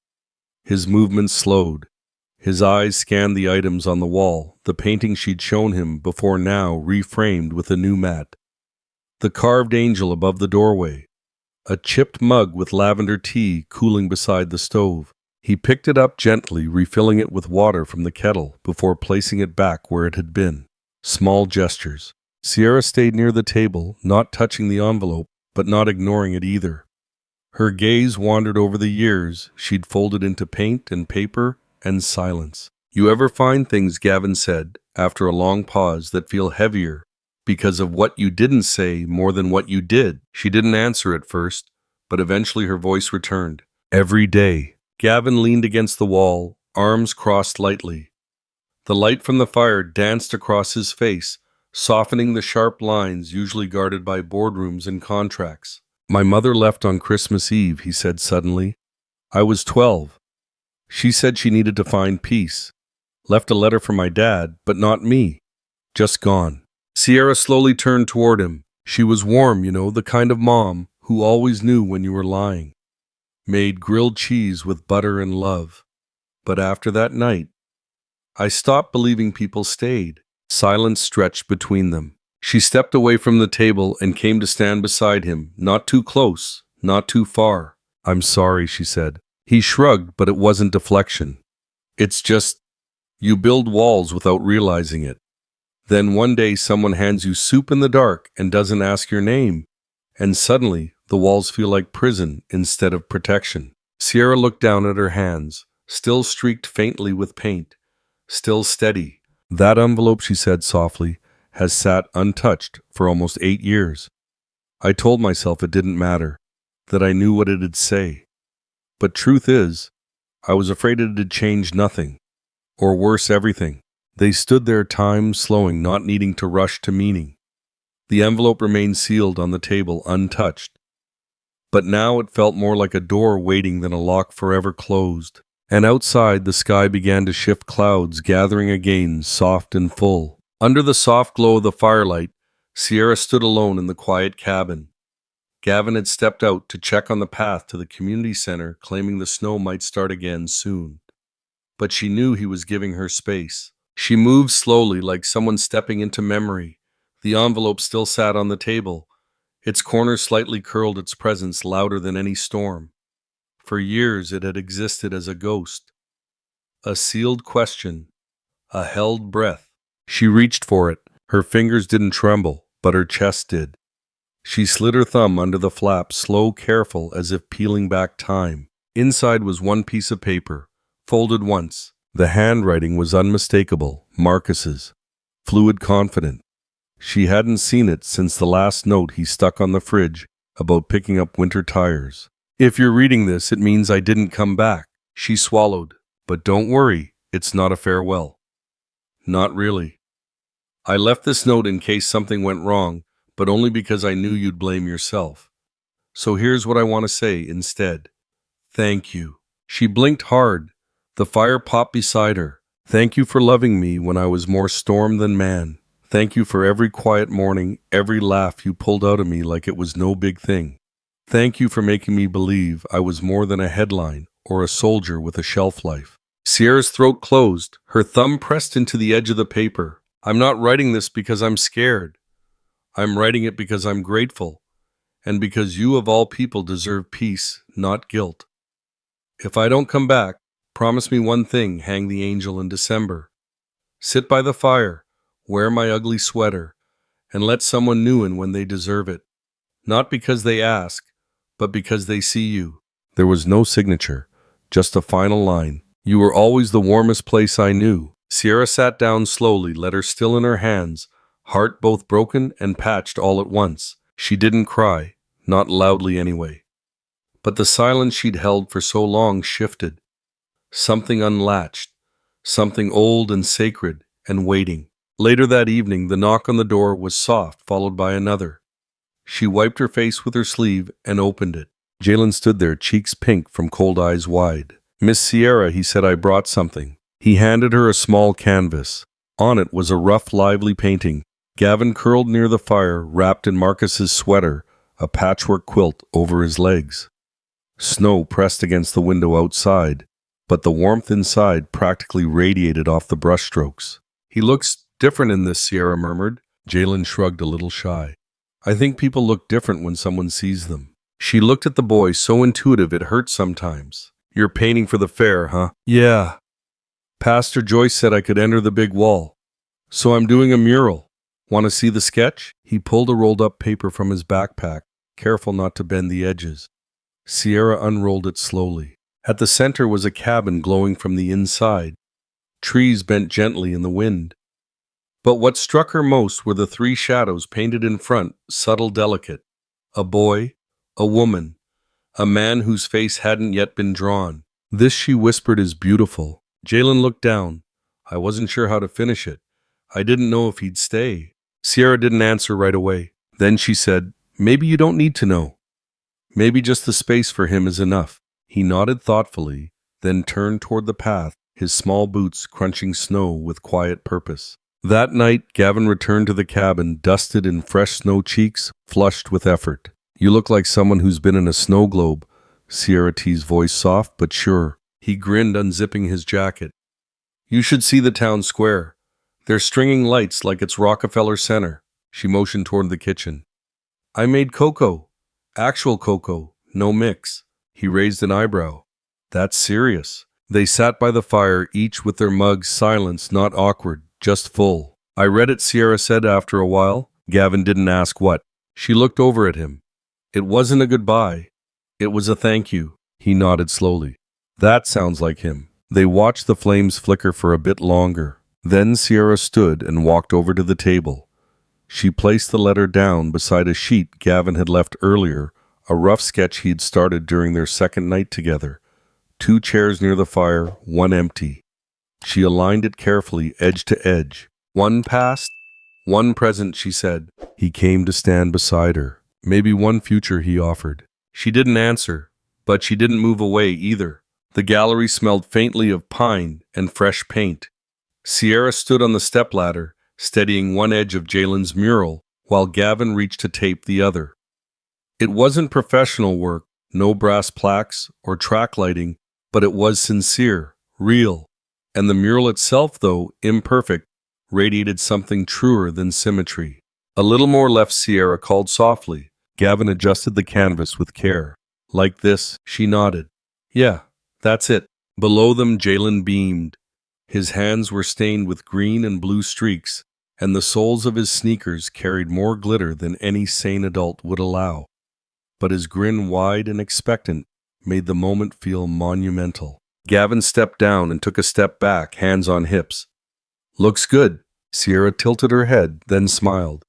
His movements slowed. His eyes scanned the items on the wall, the painting she'd shown him before, now reframed with a new mat. The carved angel above the doorway. A chipped mug with lavender tea cooling beside the stove. He picked it up gently, refilling it with water from the kettle before placing it back where it had been. Small gestures. Sierra stayed near the table, not touching the envelope, but not ignoring it either. Her gaze wandered over the years she'd folded into paint and paper and silence. You ever find things, Gavin said, after a long pause, that feel heavier because of what you didn't say more than what you did? She didn't answer at first, but eventually her voice returned. Every day. Gavin leaned against the wall, arms crossed lightly. The light from the fire danced across his face, softening the sharp lines usually guarded by boardrooms and contracts. My mother left on Christmas Eve, he said suddenly. I was 12. She said she needed to find peace. Left a letter for my dad, but not me. Just gone. Sierra slowly turned toward him. She was warm, the kind of mom who always knew when you were lying. Made grilled cheese with butter and love. But after that night, I stopped believing people stayed. Silence stretched between them. She stepped away from the table and came to stand beside him, not too close, not too far. "I'm sorry," she said. He shrugged, but it wasn't deflection. "It's just, you build walls without realizing it. Then one day someone hands you soup in the dark and doesn't ask your name, and suddenly the walls feel like prison instead of protection." Sierra looked down at her hands, still streaked faintly with paint, still steady. "That envelope," she said softly, "has sat untouched for almost 8 years. I told myself it didn't matter, that I knew what it'd say. But truth is, I was afraid it'd change nothing, or worse, everything." They stood there, time slowing, not needing to rush to meaning. The envelope remained sealed on the table, untouched. But now it felt more like a door waiting than a lock forever closed. And outside, the sky began to shift, clouds gathering again, soft and full. Under the soft glow of the firelight, Sierra stood alone in the quiet cabin. Gavin had stepped out to check on the path to the community center, claiming the snow might start again soon. But she knew he was giving her space. She moved slowly, like someone stepping into memory. The envelope still sat on the table, its corner slightly curled, its presence louder than any storm. For years it had existed as a ghost. A sealed question, a held breath. She reached for it. Her fingers didn't tremble, but her chest did. She slid her thumb under the flap, slow, careful, as if peeling back time. Inside was one piece of paper, folded once. The handwriting was unmistakable, Marcus's, fluid, confident. She hadn't seen it since the last note he stuck on the fridge about picking up winter tires. "If you're reading this, it means I didn't come back." She swallowed. "But don't worry, it's not a farewell." "Not really. I left this note in case something went wrong, but only because I knew you'd blame yourself. So here's what I want to say instead. Thank you." She blinked hard. The fire popped beside her. "Thank you for loving me when I was more storm than man. Thank you for every quiet morning, every laugh you pulled out of me like it was no big thing. Thank you for making me believe I was more than a headline or a soldier with a shelf life." Sierra's throat closed, her thumb pressed into the edge of the paper. "I'm not writing this because I'm scared. I'm writing it because I'm grateful, and because you of all people deserve peace, not guilt. If I don't come back, promise me one thing, hang the angel in December. Sit by the fire, wear my ugly sweater, and let someone new in when they deserve it. Not because they ask, but because they see you." There was no signature, just a final line. "You were always the warmest place I knew." Sierra sat down slowly, letter still in her hands, heart both broken and patched all at once. She didn't cry, not loudly anyway. But the silence she'd held for so long shifted. Something unlatched, something old and sacred and waiting. Later that evening, the knock on the door was soft, followed by another. She wiped her face with her sleeve and opened it. Jalen stood there, cheeks pink from cold eyes wide. "Miss Sierra," he said, "I brought something." He handed her a small canvas. On it was a rough, lively painting. Gavin curled near the fire, wrapped in Marcus's sweater, a patchwork quilt over his legs. Snow pressed against the window outside, but the warmth inside practically radiated off the brushstrokes. "He looks different in this," Sierra murmured. Jalen shrugged, a little shy. "I think people look different when someone sees them." She looked at the boy, so intuitive it hurt sometimes. "You're painting for the fair, huh?" "Yeah. Pastor Joyce said I could enter the big wall. So I'm doing a mural. Want to see the sketch?" He pulled a rolled up paper from his backpack, careful not to bend the edges. Sierra unrolled it slowly. At the center was a cabin glowing from the inside. Trees bent gently in the wind. But what struck her most were the 3 shadows painted in front, subtle, delicate. A boy, a woman, a man whose face hadn't yet been drawn. "This," she whispered, "is beautiful." Jalen looked down. "I wasn't sure how to finish it. I didn't know if he'd stay." Sierra didn't answer right away. Then she said, "Maybe you don't need to know. Maybe just the space for him is enough." He nodded thoughtfully, then turned toward the path, his small boots crunching snow with quiet purpose. That night, Gavin returned to the cabin, dusted in fresh snow cheeks, flushed with effort. "You look like someone who's been in a snow globe," Sierra T's voice soft but sure. He grinned, unzipping his jacket. "You should see the town square. They're stringing lights like it's Rockefeller Center. She motioned toward the kitchen. I made cocoa. Actual cocoa. No mix. He raised an eyebrow. That's serious. They sat by the fire, each with their mugs, silence, not awkward, just full. I read it, Sierra said after a while. Gavin didn't ask what. She looked over at him. It wasn't a goodbye. It was a thank you. He nodded slowly. That sounds like him. They watched the flames flicker for a bit longer. Then Sierra stood and walked over to the table. She placed the letter down beside a sheet Gavin had left earlier, a rough sketch he'd started during their second night together. 2 chairs near the fire, 1 empty. She aligned it carefully, edge to edge. 1 past, 1 present, she said. He came to stand beside her. Maybe 1 future, he offered. She didn't answer, but she didn't move away either. The gallery smelled faintly of pine and fresh paint. Sierra stood on the stepladder, steadying one edge of Jalen's mural, while Gavin reached to tape the other. It wasn't professional work, no brass plaques or track lighting, but it was sincere, real. And the mural itself, though imperfect, radiated something truer than symmetry. A little more left, Sierra called softly. Gavin adjusted the canvas with care. Like this, she nodded. Yeah, that's it. Below them, Jalen beamed. His hands were stained with green and blue streaks, and the soles of his sneakers carried more glitter than any sane adult would allow. But his grin, wide and expectant, made the moment feel monumental. Gavin stepped down and took a step back, hands on hips. Looks good. Sierra tilted her head, then smiled.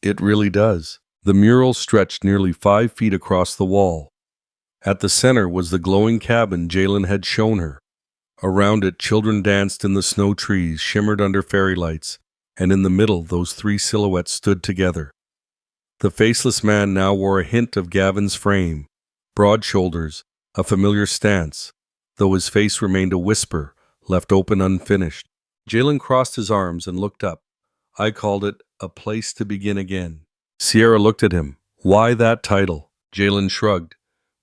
It really does. The mural stretched nearly 5 feet across the wall. At the center was the glowing cabin Jalen had shown her. Around it, children danced in the snow trees, shimmered under fairy lights, and in the middle, those 3 silhouettes stood together. The faceless man now wore a hint of Gavin's frame, broad shoulders, a familiar stance, though his face remained a whisper, left open unfinished. Jalen crossed his arms and looked up. I called it A Place to Begin Again. Sierra looked at him. Why that title? Jalen shrugged.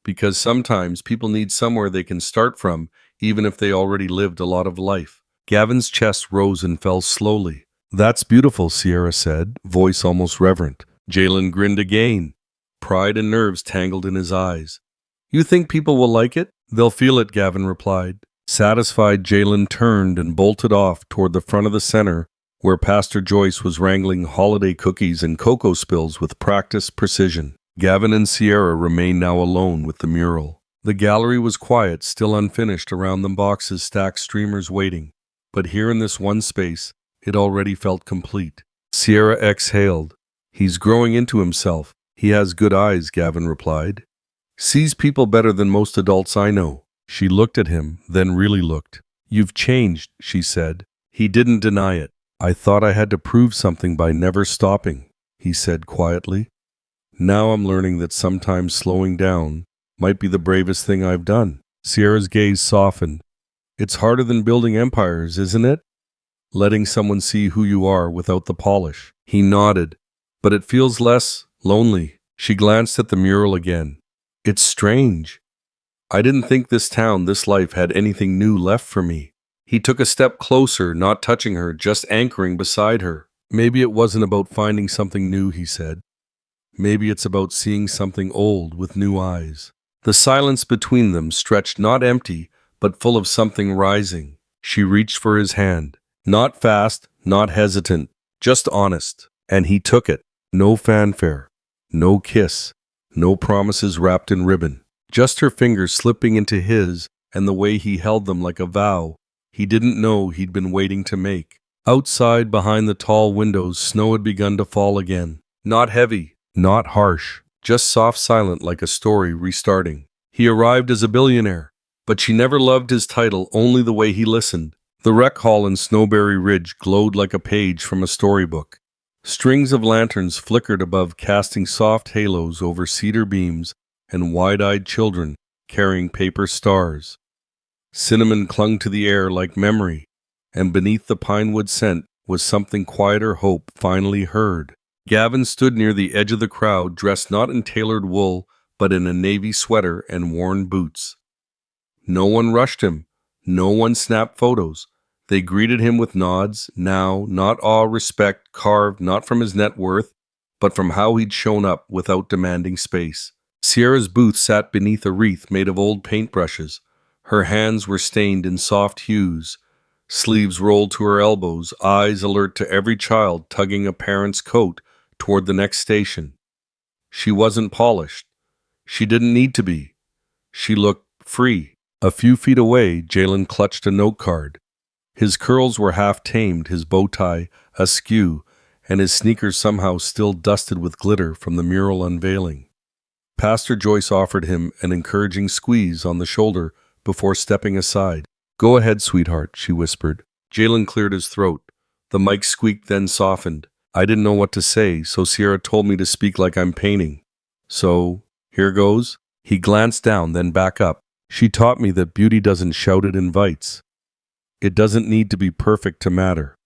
Because sometimes people need somewhere they can start from, even if they already lived a lot of life. Gavin's chest rose and fell slowly. That's beautiful, Sierra said, voice almost reverent. Jalen grinned again. Pride and nerves tangled in his eyes. You think people will like it? They'll feel it, Gavin replied. Satisfied, Jalen turned and bolted off toward the front of the center, where Pastor Joyce was wrangling holiday cookies and cocoa spills with practiced precision. Gavin and Sierra remained now alone with the mural. The gallery was quiet, still unfinished, around them boxes stacked, streamers waiting. But here in this one space, it already felt complete. Sierra exhaled. He's growing into himself. He has good eyes, Gavin replied. Sees people better than most adults I know. She looked at him, then really looked. You've changed, she said. He didn't deny it. I thought I had to prove something by never stopping, he said quietly. Now I'm learning that sometimes slowing down might be the bravest thing I've done. Sierra's gaze softened. It's harder than building empires, isn't it? Letting someone see who you are without the polish. He nodded. But it feels less lonely. She glanced at the mural again. It's strange. I didn't think this town, this life had anything new left for me. He took a step closer, not touching her, just anchoring beside her. Maybe it wasn't about finding something new, he said. Maybe it's about seeing something old with new eyes. The silence between them stretched not empty, but full of something rising. She reached for his hand. Not fast, not hesitant, just honest. And he took it. No fanfare. No kiss. No promises wrapped in ribbon. Just her fingers slipping into his, and the way he held them like a vow he didn't know he'd been waiting to make. Outside, behind the tall windows, snow had begun to fall again. Not heavy, not harsh, just soft, silent, like a story restarting. He arrived as a billionaire, but she never loved his title, only the way he listened. The rec hall in Snowberry Ridge glowed like a page from a storybook. Strings of lanterns flickered above, casting soft halos over cedar beams and wide-eyed children carrying paper stars. Cinnamon clung to the air like memory, and beneath the pinewood scent was something quieter, hope finally heard. Gavin stood near the edge of the crowd, dressed not in tailored wool, but in a navy sweater and worn boots. No one rushed him. No one snapped photos. They greeted him with nods, now not awe, respect, carved not from his net worth, but from how he'd shown up without demanding space. Sierra's booth sat beneath a wreath made of old paintbrushes. Her hands were stained in soft hues, sleeves rolled to her elbows, eyes alert to every child tugging a parent's coat toward the next station. She wasn't polished. She didn't need to be. She looked free. A few feet away, Jalen clutched a note card. His curls were half tamed, his bow tie askew, and his sneakers somehow still dusted with glitter from the mural unveiling. Pastor Joyce offered him an encouraging squeeze on the shoulder before stepping aside. "Go ahead, sweetheart," she whispered. Jalen cleared his throat. The mic squeaked, then softened. "I didn't know what to say, so Sierra told me to speak like I'm painting. So, here goes." He glanced down, then back up. "She taught me that beauty doesn't shout, it invites. It doesn't need to be perfect to matter.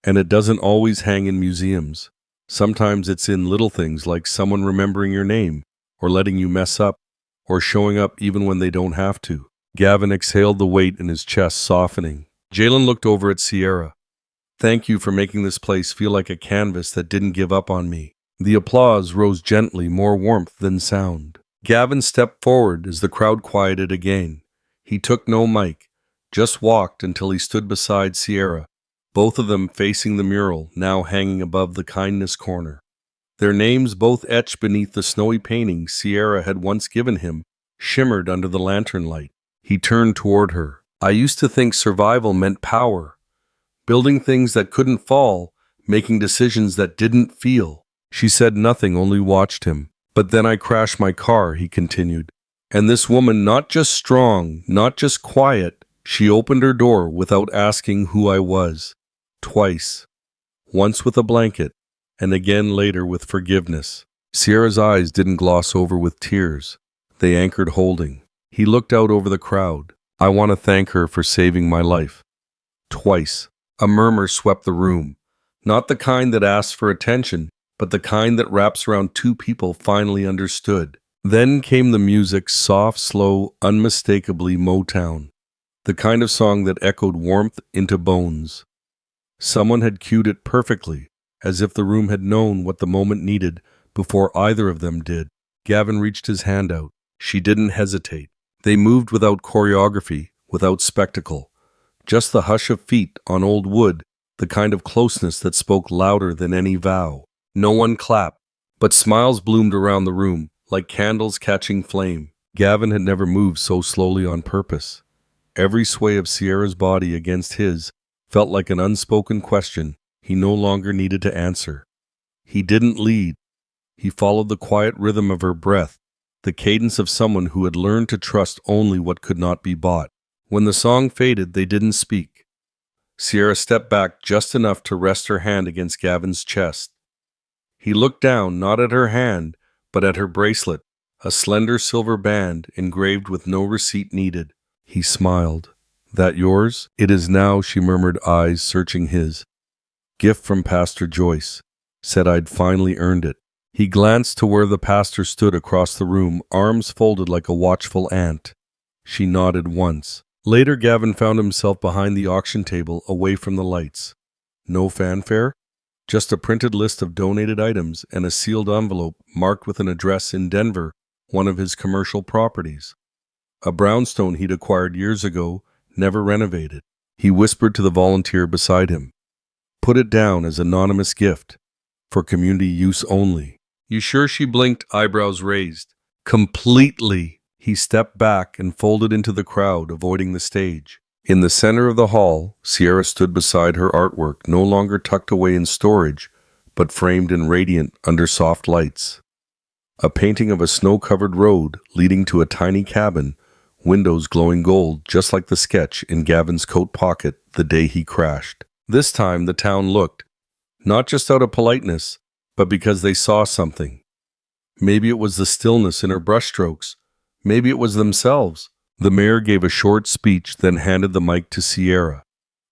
And it doesn't always hang in museums. Sometimes it's in little things like someone remembering your name, or letting you mess up, or showing up even when they don't have to." Gavin exhaled, the weight in his chest softening. Jalen looked over at Sierra. "Thank you for making this place feel like a canvas that didn't give up on me." The applause rose gently, more warmth than sound. Gavin stepped forward as the crowd quieted again. He took no mic, just walked until he stood beside Sierra, both of them facing the mural, now hanging above the kindness corner. Their names, both etched beneath the snowy painting Sierra had once given him, shimmered under the lantern light. He turned toward her. "I used to think survival meant power, building things that couldn't fall, making decisions that didn't feel." She said nothing, only watched him. "But then I crashed my car," he continued. "And this woman, not just strong, not just quiet, she opened her door without asking who I was. Twice. Once with a blanket, and again later with forgiveness." Sierra's eyes didn't gloss over with tears. They anchored, holding. He looked out over the crowd. "I want to thank her for saving my life." Twice. A murmur swept the room. Not the kind that asks for attention, but the kind that wraps around two people finally understood. Then came the music, soft, slow, unmistakably Motown. The kind of song that echoed warmth into bones. Someone had cued it perfectly, as if the room had known what the moment needed before either of them did. Gavin reached his hand out. She didn't hesitate. They moved without choreography, without spectacle. Just the hush of feet on old wood, the kind of closeness that spoke louder than any vow. No one clapped, but smiles bloomed around the room, like candles catching flame. Gavin had never moved so slowly on purpose. Every sway of Sierra's body against his felt like an unspoken question he no longer needed to answer. He didn't lead. He followed the quiet rhythm of her breath, the cadence of someone who had learned to trust only what could not be bought. When the song faded, they didn't speak. Sierra stepped back just enough to rest her hand against Gavin's chest. He looked down, not at her hand, but at her bracelet, a slender silver band engraved with no receipt needed. He smiled. "That yours?" "It is now," she murmured, eyes searching his. "Gift from Pastor Joyce. Said I'd finally earned it." He glanced to where the pastor stood across the room, arms folded like a watchful ant. She nodded once. Later, Gavin found himself behind the auction table, away from the lights. No fanfare? Just a printed list of donated items and a sealed envelope marked with an address in Denver, one of his commercial properties. A brownstone he'd acquired years ago, never renovated. He whispered to the volunteer beside him. "Put it down as anonymous gift, for community use only." "You sure?" She blinked, eyebrows raised. "Completely." He stepped back and folded into the crowd, avoiding the stage. In the center of the hall, Sierra stood beside her artwork, no longer tucked away in storage, but framed and radiant under soft lights. A painting of a snow-covered road leading to a tiny cabin, windows glowing gold, just like the sketch in Gavin's coat pocket the day he crashed. This time the town looked, not just out of politeness, but because they saw something. Maybe it was the stillness in her brushstrokes. Maybe it was themselves. The mayor gave a short speech, then handed the mic to Sierra.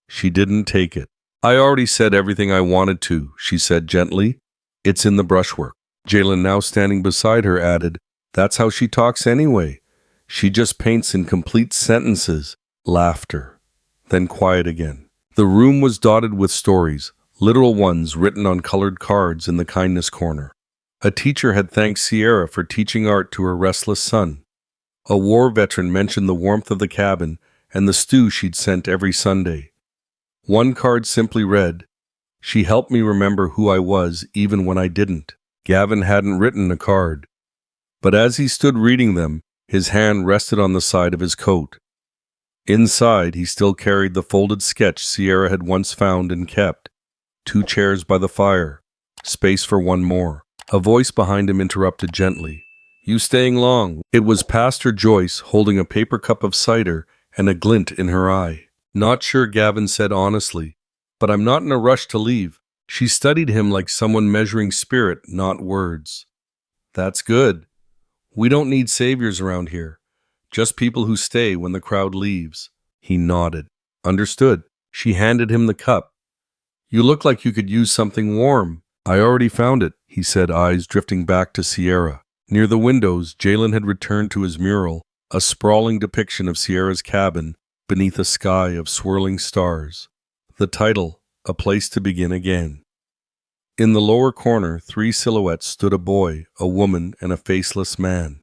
She didn't take it. "I already said everything I wanted to," she said gently. "It's in the brushwork." Jalen, now standing beside her, added, "That's how she talks anyway. She just paints in complete sentences." Laughter. Then quiet again. The room was dotted with stories, literal ones written on colored cards in the kindness corner. A teacher had thanked Sierra for teaching art to her restless son. A war veteran mentioned the warmth of the cabin and the stew she'd sent every Sunday. One card simply read, "She helped me remember who I was even when I didn't." Gavin hadn't written a card, but as he stood reading them, his hand rested on the side of his coat. Inside, he still carried the folded sketch Sierra had once found and kept. 2 chairs by the fire, space for one more. A voice behind him interrupted gently. "You staying long?" It was Pastor Joyce holding a paper cup of cider and a glint in her eye. "Not sure," Gavin said honestly, "but I'm not in a rush to leave." She studied him like someone measuring spirit, not words. "That's good. We don't need saviors around here. Just people who stay when the crowd leaves." He nodded. "Understood." She handed him the cup. "You look like you could use something warm." "I already found it," he said, eyes drifting back to Sierra. Near the windows, Jalen had returned to his mural, a sprawling depiction of Sierra's cabin beneath a sky of swirling stars. The title, "A Place to Begin Again." In the lower corner, 3 silhouettes stood: a boy, a woman, and a faceless man.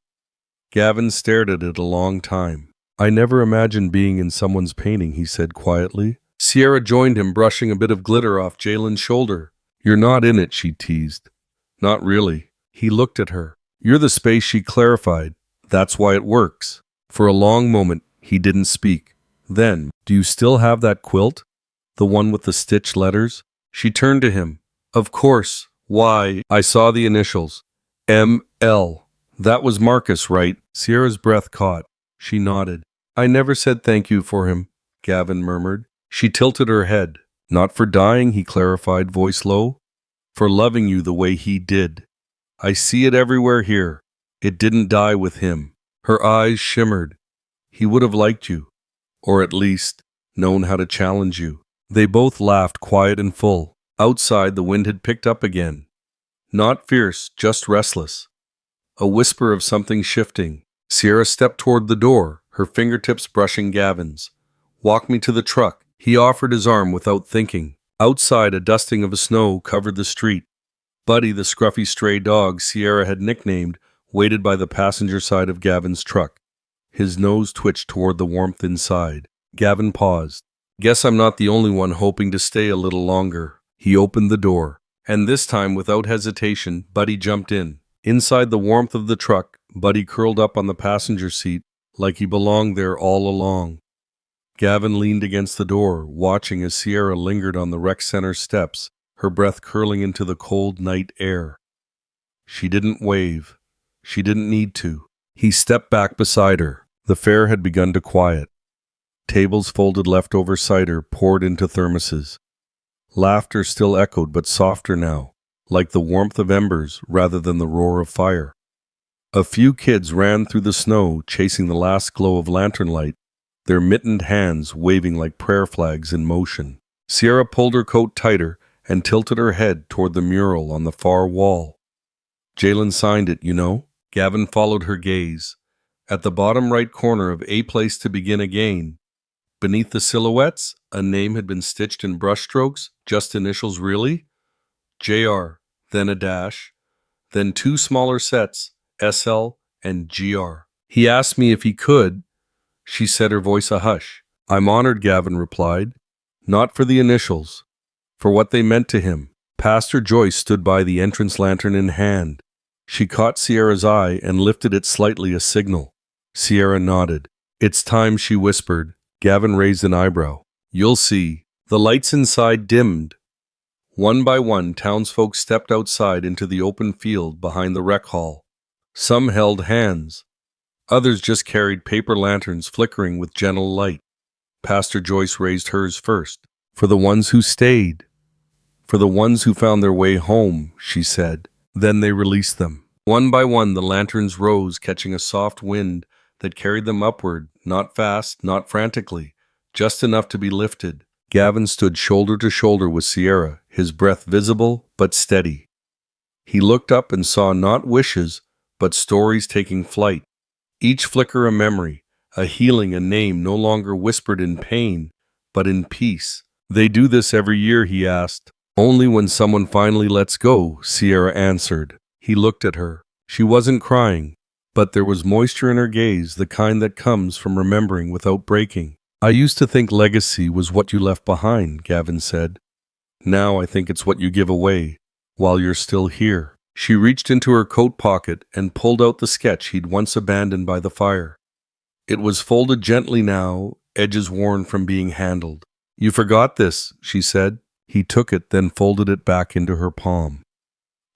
Gavin stared at it a long time. "I never imagined being in someone's painting," he said quietly. Sierra joined him, brushing a bit of glitter off Jalen's shoulder. "You're not in it," she teased. "Not really." He looked at her. "You're the space," she clarified. "That's why it works." For a long moment, he didn't speak. Then, "Do you still have that quilt? The one with the stitched letters?" She turned to him. "Of course. Why, I saw the initials. M.L. That was Marcus, right?" Sierra's breath caught. She nodded. "I never said thank you for him," Gavin murmured. She tilted her head. "Not for dying," he clarified, voice low. "For loving you the way he did. I see it everywhere here. It didn't die with him." Her eyes shimmered. "He would have liked you. Or at least, known how to challenge you." They both laughed, quiet and full. Outside, the wind had picked up again. Not fierce, just restless. A whisper of something shifting. Sierra stepped toward the door, her fingertips brushing Gavin's. "Walk me to the truck." He offered his arm without thinking. Outside, a dusting of snow covered the street. Buddy, the scruffy stray dog Sierra had nicknamed, waited by the passenger side of Gavin's truck. His nose twitched toward the warmth inside. Gavin paused. "Guess I'm not the only one hoping to stay a little longer." He opened the door, and this time, without hesitation, Buddy jumped in. Inside the warmth of the truck, Buddy curled up on the passenger seat like he belonged there all along. Gavin leaned against the door, watching as Sierra lingered on the rec center steps, her breath curling into the cold night air. She didn't wave. She didn't need to. He stepped back beside her. The fair had begun to quiet. Tables folded leftover cider poured into thermoses. Laughter still echoed, but softer now, like the warmth of embers rather than the roar of fire. A few kids ran through the snow, chasing the last glow of lantern light, their mittened hands waving like prayer flags in motion. Sierra pulled her coat tighter and tilted her head toward the mural on the far wall. "Jalen signed it, you know?" Gavin followed her gaze. At the bottom right corner of "A Place to Begin Again," beneath the silhouettes, a name had been stitched in brushstrokes, just initials really. JR, then a dash, then 2 smaller sets, SL and GR. "He asked me if he could," she said, her voice a hush. "I'm honored," Gavin replied. "Not for the initials, for what they meant to him." Pastor Joyce stood by, the entrance lantern in hand. She caught Sierra's eye and lifted it slightly, a signal. Sierra nodded. "It's time," she whispered. Gavin raised an eyebrow. "You'll see." The lights inside dimmed. One by one, townsfolk stepped outside into the open field behind the rec hall. Some held hands. Others just carried paper lanterns flickering with gentle light. Pastor Joyce raised hers first. "For the ones who stayed. For the ones who found their way home," she said. Then they released them. One by one, the lanterns rose, catching a soft wind that carried them upward, not fast, not frantically, just enough to be lifted. Gavin stood shoulder to shoulder with Sierra, his breath visible but steady. He looked up and saw not wishes, but stories taking flight. Each flicker a memory, a healing, a name no longer whispered in pain, but in peace. They do this every year, he asked. Only when someone finally lets go, Sierra answered. He looked at her. She wasn't crying, but there was moisture in her gaze, the kind that comes from remembering without breaking. I used to think legacy was what you left behind, Gavin said. Now I think it's what you give away, while you're still here. She reached into her coat pocket and pulled out the sketch he'd once abandoned by the fire. It was folded gently now, edges worn from being handled. You forgot this, she said. He took it, then folded it back into her palm.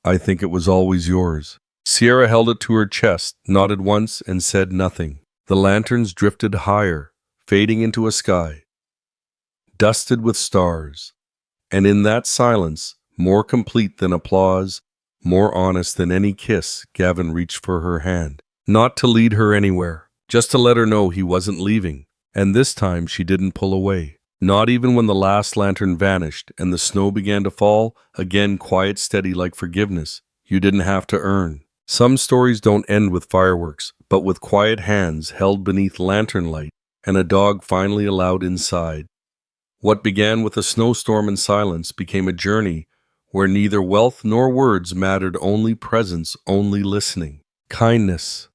I think it was always yours. Sierra held it to her chest, nodded once, and said nothing. The lanterns drifted higher, fading into a sky, dusted with stars. And in that silence, more complete than applause, more honest than any kiss, Gavin reached for her hand. Not to lead her anywhere, just to let her know he wasn't leaving. And this time she didn't pull away. Not even when the last lantern vanished and the snow began to fall, again quiet, steady like forgiveness you didn't have to earn. Some stories don't end with fireworks, but with quiet hands held beneath lantern light and a dog finally allowed inside. What began with a snowstorm and silence became a journey where neither wealth nor words mattered, only presence, only listening. Kindness,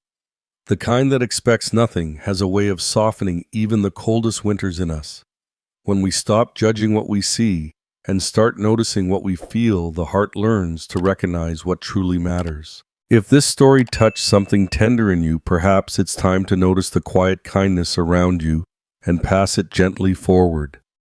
the kind that expects nothing, has a way of softening even the coldest winters in us. When we stop judging what we see and start noticing what we feel, the heart learns to recognize what truly matters. If this story touched something tender in you, perhaps it's time to notice the quiet kindness around you and pass it gently forward.